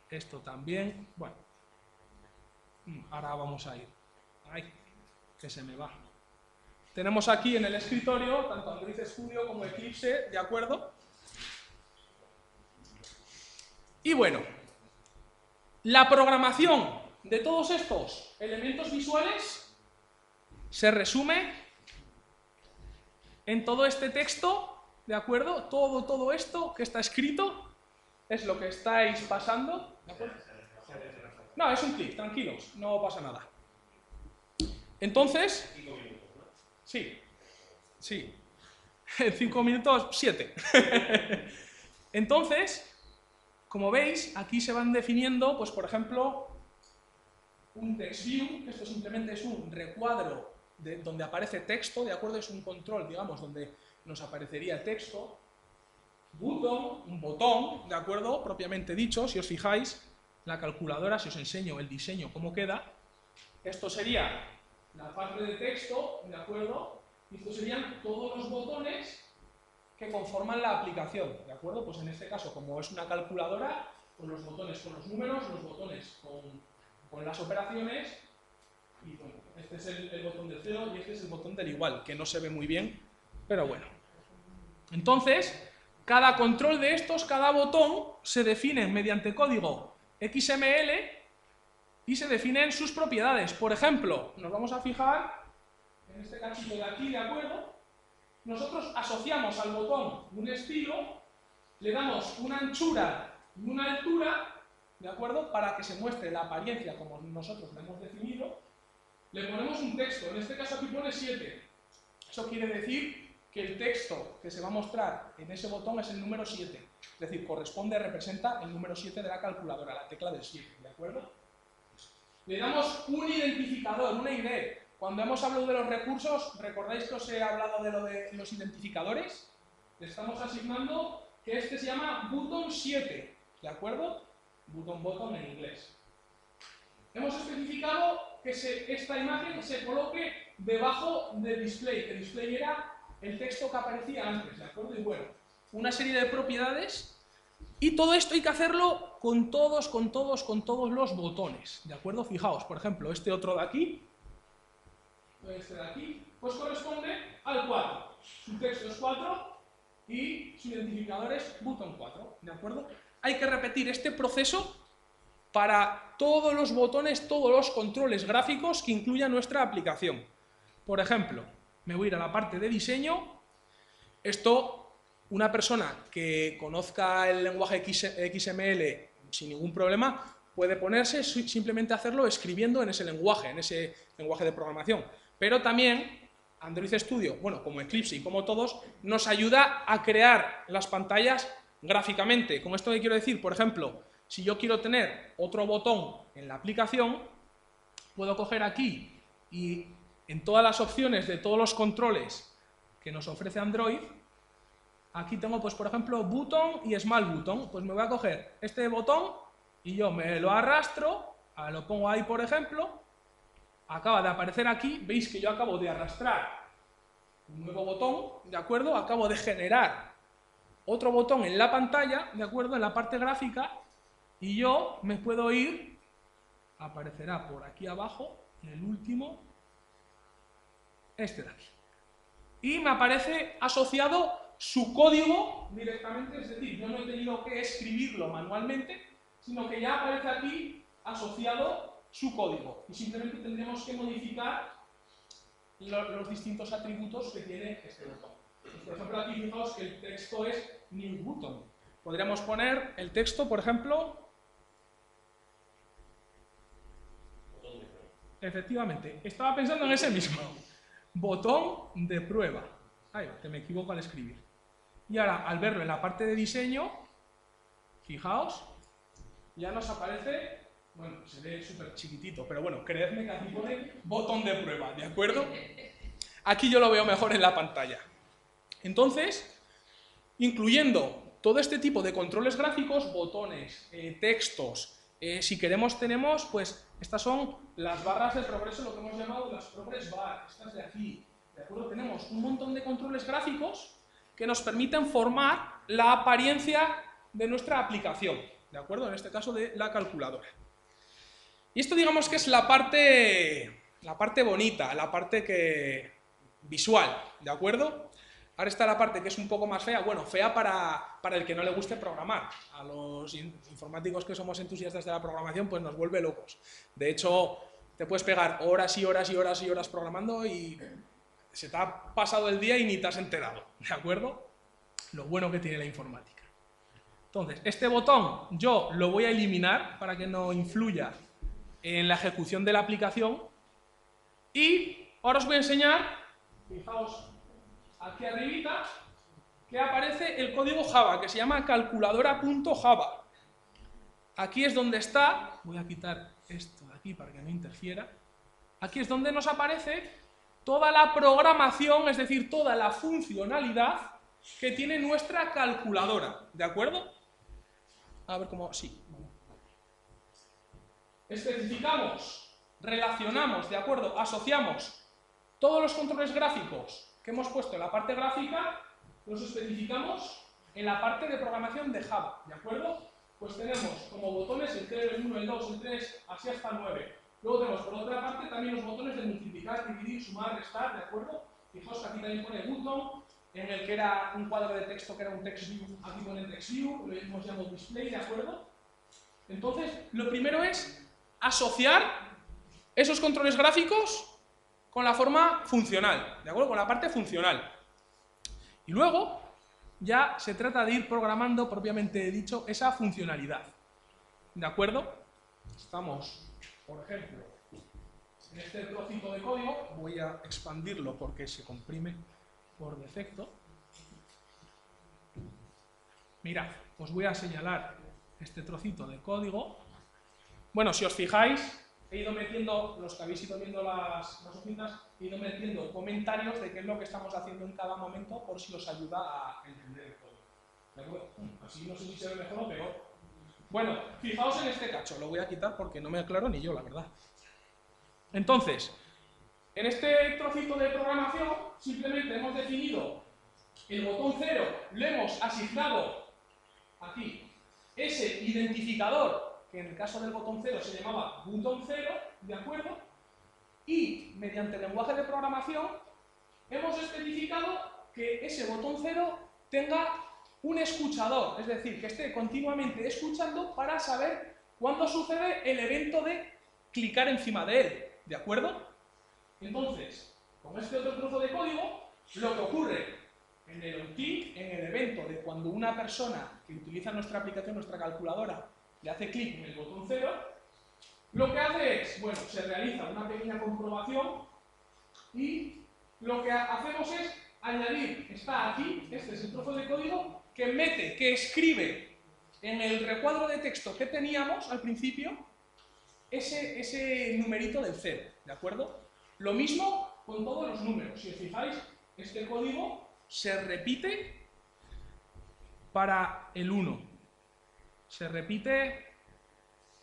esto también, bueno, ahora vamos a ir, ay, que se me va. Tenemos aquí en el escritorio tanto Android Studio como Eclipse, ¿de acuerdo? Y bueno, la programación de todos estos elementos visuales se resume en todo este texto, ¿de acuerdo? Todo esto que está escrito es lo que estáis pasando, ¿de acuerdo? No, es un clic, tranquilos, no pasa nada. Entonces, 5 minutos, ¿no? sí, en 5 minutos, 7. Entonces, como veis, aquí se van definiendo, pues por ejemplo, un text view, que esto simplemente es un recuadro donde aparece texto, ¿de acuerdo? Es un control, digamos, donde nos aparecería texto. Button, un botón, ¿de acuerdo? Propiamente dicho, si os fijáis, la calculadora, si os enseño el diseño, cómo queda, esto sería la parte de texto, ¿de acuerdo? Y estos serían todos los botones que conforman la aplicación, ¿de acuerdo? Pues en este caso, como es una calculadora, pues los botones con los números, los botones con las operaciones, y bueno, este es el botón del cero y este es el botón del igual, que no se ve muy bien, pero bueno. Entonces, cada control de estos, cada botón, se define mediante código XML y se definen sus propiedades. Por ejemplo, nos vamos a fijar en este cachito de aquí, ¿de acuerdo? Nosotros asociamos al botón un estilo, le damos una anchura y una altura, ¿de acuerdo? Para que se muestre la apariencia como nosotros la hemos definido. Le ponemos un texto, en este caso aquí pone 7. Eso quiere decir que el texto que se va a mostrar en ese botón es el número 7. Es decir, representa el número 7 de la calculadora, la tecla del 7, ¿de acuerdo? Le damos un identificador, una ID. Cuando hemos hablado de los recursos, ¿recordáis que os he hablado de lo de los identificadores? Le estamos asignando que este se llama button 7, ¿de acuerdo? Button en inglés. Hemos especificado que esta imagen se coloque debajo del display, que el display era el texto que aparecía antes, ¿de acuerdo? Y bueno, una serie de propiedades, y todo esto hay que hacerlo con todos los botones, ¿de acuerdo? Fijaos, por ejemplo, este otro de aquí, pues corresponde al 4. Su texto es 4 y su identificador es button 4, ¿de acuerdo? Hay que repetir este proceso para todos los botones, todos los controles gráficos que incluya nuestra aplicación. Por ejemplo, me voy a ir a la parte de diseño. Esto, una persona que conozca el lenguaje XML sin ningún problema, puede ponerse simplemente hacerlo escribiendo en ese lenguaje de programación. Pero también Android Studio, bueno, como Eclipse y como todos, nos ayuda a crear las pantallas gráficamente. ¿Con esto qué quiero decir? Por ejemplo, si yo quiero tener otro botón en la aplicación, puedo coger aquí y en todas las opciones de todos los controles que nos ofrece Android, aquí tengo, pues por ejemplo, button y small button. Pues me voy a coger este botón y yo me lo arrastro, lo pongo ahí, por ejemplo, acaba de aparecer aquí, veis que yo acabo de arrastrar un nuevo botón, ¿de acuerdo? Acabo de generar otro botón en la pantalla, ¿de acuerdo? En la parte gráfica, y yo me puedo ir, aparecerá por aquí abajo, el último, este de aquí. Y me aparece asociado su código directamente, es decir, yo no he tenido que escribirlo manualmente, sino que ya aparece aquí asociado su código. Y simplemente tendremos que modificar los distintos atributos que tiene este botón. Pues, por ejemplo, aquí fijaos que el texto es new button. Podríamos poner el texto, por ejemplo, efectivamente, estaba pensando en ese mismo. Botón de prueba. Ay, que me equivoco al escribir. Y ahora, al verlo en la parte de diseño, fijaos, ya nos aparece, bueno, se ve súper chiquitito, pero bueno, creedme que aquí pone botón de prueba, ¿de acuerdo? Aquí yo lo veo mejor en la pantalla. Entonces, incluyendo todo este tipo de controles gráficos, botones, textos, si queremos tenemos, pues, estas son las barras de progreso, lo que hemos llamado las progress bar, estas de aquí, ¿de acuerdo? Tenemos un montón de controles gráficos que nos permiten formar la apariencia de nuestra aplicación, ¿de acuerdo? En este caso de la calculadora. Y esto digamos que es la parte bonita, la parte visual, ¿de acuerdo? Ahora está la parte que es un poco más fea, bueno, fea para el que no le guste programar. A los informáticos que somos entusiastas de la programación, pues nos vuelve locos. De hecho, te puedes pegar horas y horas y horas y horas programando y se te ha pasado el día y ni te has enterado, ¿de acuerdo? Lo bueno que tiene la informática. Entonces, este botón yo lo voy a eliminar para que no influya en la ejecución de la aplicación y ahora os voy a enseñar, fijaos, aquí arribita, que aparece el código Java, que se llama calculadora.java. Aquí es donde está, voy a quitar esto de aquí para que no interfiera, aquí es donde nos aparece toda la programación, es decir, toda la funcionalidad que tiene nuestra calculadora, ¿de acuerdo? A ver cómo, sí. Especificamos, relacionamos, ¿de acuerdo? Asociamos todos los controles gráficos que hemos puesto en la parte gráfica, los especificamos en la parte de programación de Java, ¿de acuerdo? Pues tenemos como botones el 0, el 1, el 2, el 3, así hasta el 9. Luego tenemos por otra parte también los botones de multiplicar, dividir, sumar, restar, ¿de acuerdo? Fijaos que aquí también pone button, en el que era un cuadro de texto que era un text view, aquí pone text view, lo hemos llamado display, ¿de acuerdo? Entonces, lo primero es asociar esos controles gráficos con la forma funcional, ¿de acuerdo? Con la parte funcional. Y luego ya se trata de ir programando, propiamente dicho, esa funcionalidad, ¿de acuerdo? Estamos, por ejemplo, en este trocito de código, voy a expandirlo porque se comprime por defecto. Mirad, os voy a señalar este trocito de código. Bueno, si os fijáis, he ido metiendo, los que habéis ido viendo las hojitas, he ido metiendo comentarios de qué es lo que estamos haciendo en cada momento por si os ayuda a entender el código. ¿De acuerdo? Así no sé si se ve mejor o peor. Bueno, fijaos en este cacho, lo voy a quitar porque no me aclaro ni yo, la verdad. Entonces, en este trocito de programación, simplemente hemos definido el botón 0, le hemos asignado aquí ese identificador, que en el caso del botón 0 se llamaba botón 0, ¿de acuerdo? Y mediante el lenguaje de programación hemos especificado que ese botón 0 tenga un escuchador, es decir, que esté continuamente escuchando para saber cuándo sucede el evento de clicar encima de él, ¿de acuerdo? Entonces, con este otro trozo de código, lo que ocurre en el on-click, en el evento de cuando una persona que utiliza nuestra aplicación, nuestra calculadora, le hace clic en el botón 0, lo que hace es, bueno, se realiza una pequeña comprobación y lo que hacemos es añadir, está aquí, este es el trozo de código, que escribe en el recuadro de texto que teníamos al principio ese numerito del 0, ¿de acuerdo? Lo mismo con todos los números. Si os fijáis, este código se repite para el 1, se repite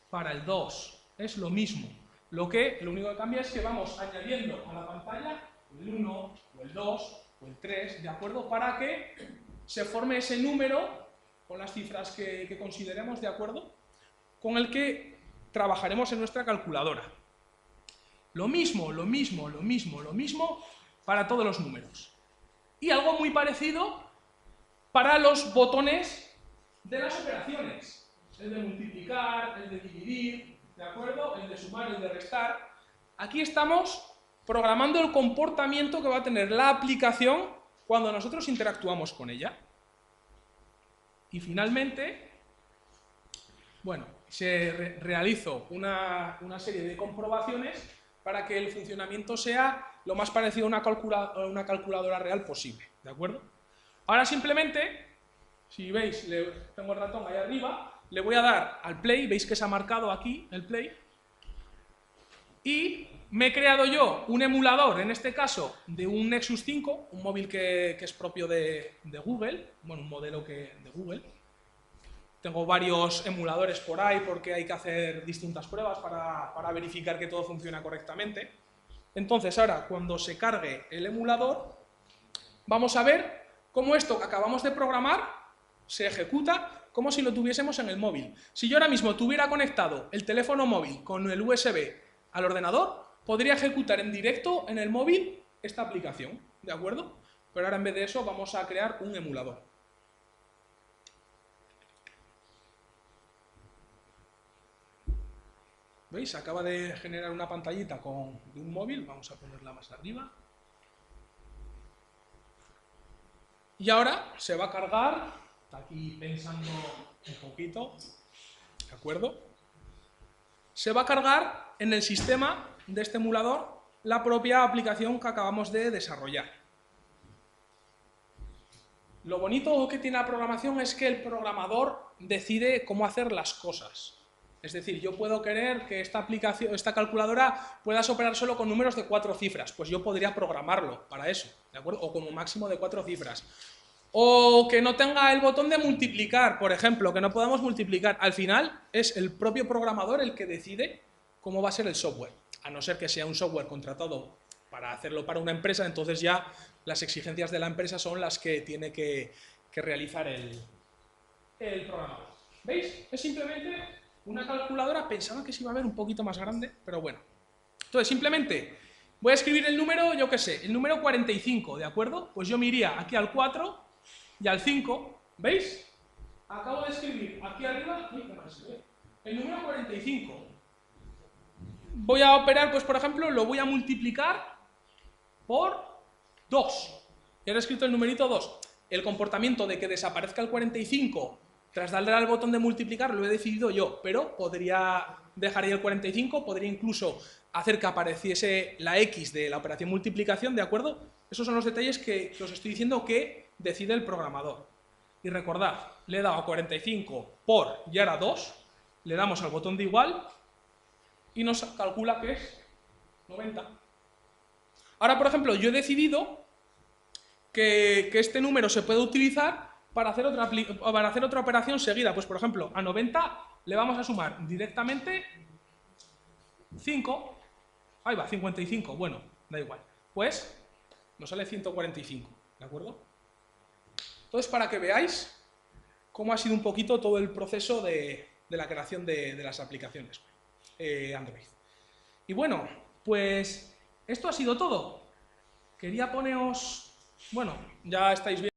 para el 2, es lo mismo. Lo único que cambia es que vamos añadiendo a la pantalla el 1, o el 2, o el 3, ¿de acuerdo? Para que se forme ese número con las cifras que consideremos, ¿de acuerdo? Con el que trabajaremos en nuestra calculadora. Lo mismo para todos los números. Y algo muy parecido para los botones de las operaciones. El de multiplicar, el de dividir, ¿de acuerdo? El de sumar, el de restar. Aquí estamos programando el comportamiento que va a tener la aplicación cuando nosotros interactuamos con ella. Y finalmente, bueno, se realizó una serie de comprobaciones para que el funcionamiento sea lo más parecido a una calculadora real posible, ¿de acuerdo? Ahora simplemente, si veis, tengo el ratón ahí arriba, le voy a dar al play, veis que se ha marcado aquí el play, y me he creado yo un emulador, en este caso, de un Nexus 5, un móvil que es propio de Google, bueno, un modelo de Google. Tengo varios emuladores por ahí porque hay que hacer distintas pruebas para verificar que todo funciona correctamente. Entonces ahora, cuando se cargue el emulador, vamos a ver cómo esto que acabamos de programar se ejecuta como si lo tuviésemos en el móvil. Si yo ahora mismo tuviera conectado el teléfono móvil con el USB al ordenador, podría ejecutar en directo en el móvil esta aplicación, ¿de acuerdo? pero ahora en vez de eso vamos a crear un emulador. ¿Veis? Acaba de generar una pantallita de un móvil, vamos a ponerla más arriba. Y ahora se va a cargar, está aquí pensando un poquito, ¿de acuerdo? Se va a cargar en el sistema de este emulador la propia aplicación que acabamos de desarrollar. Lo bonito que tiene la programación es que el programador decide cómo hacer las cosas. Es decir, yo puedo querer que esta calculadora pueda operar solo con números de 4 cifras, pues yo podría programarlo para eso, ¿de acuerdo? O como máximo de 4 cifras. O que no tenga el botón de multiplicar, por ejemplo, que no podamos multiplicar. Al final es el propio programador el que decide cómo va a ser el software. A no ser que sea un software contratado para hacerlo para una empresa, entonces ya las exigencias de la empresa son las que tiene que realizar el programador. ¿Veis? Es simplemente una calculadora. Pensaba que se iba a ver un poquito más grande, pero bueno. Entonces, simplemente voy a escribir el número, yo qué sé, el número 45, ¿de acuerdo? Pues yo me iría aquí al 4 y al 5, ¿veis? Acabo de escribir aquí arriba el número 45. Voy a operar, pues por ejemplo, lo voy a multiplicar por 2. Y ahora he escrito el numerito 2. El comportamiento de que desaparezca el 45 tras darle al botón de multiplicar lo he decidido yo, pero podría dejar ahí el 45, podría incluso hacer que apareciese la X de la operación multiplicación, ¿de acuerdo? Esos son los detalles que os estoy diciendo que decide el programador. Y recordad, le he dado a 45 por y ahora 2, le damos al botón de igual y nos calcula que es 90. Ahora, por ejemplo, yo he decidido que este número se puede utilizar para hacer otra operación seguida. Pues, por ejemplo, a 90 le vamos a sumar directamente 5. Ahí va, 55. Bueno, da igual. Pues nos sale 145, ¿de acuerdo? Entonces, para que veáis cómo ha sido un poquito todo el proceso de la creación de las aplicaciones Android. Y bueno, pues esto ha sido todo. Quería poneros... Bueno, ya estáis viendo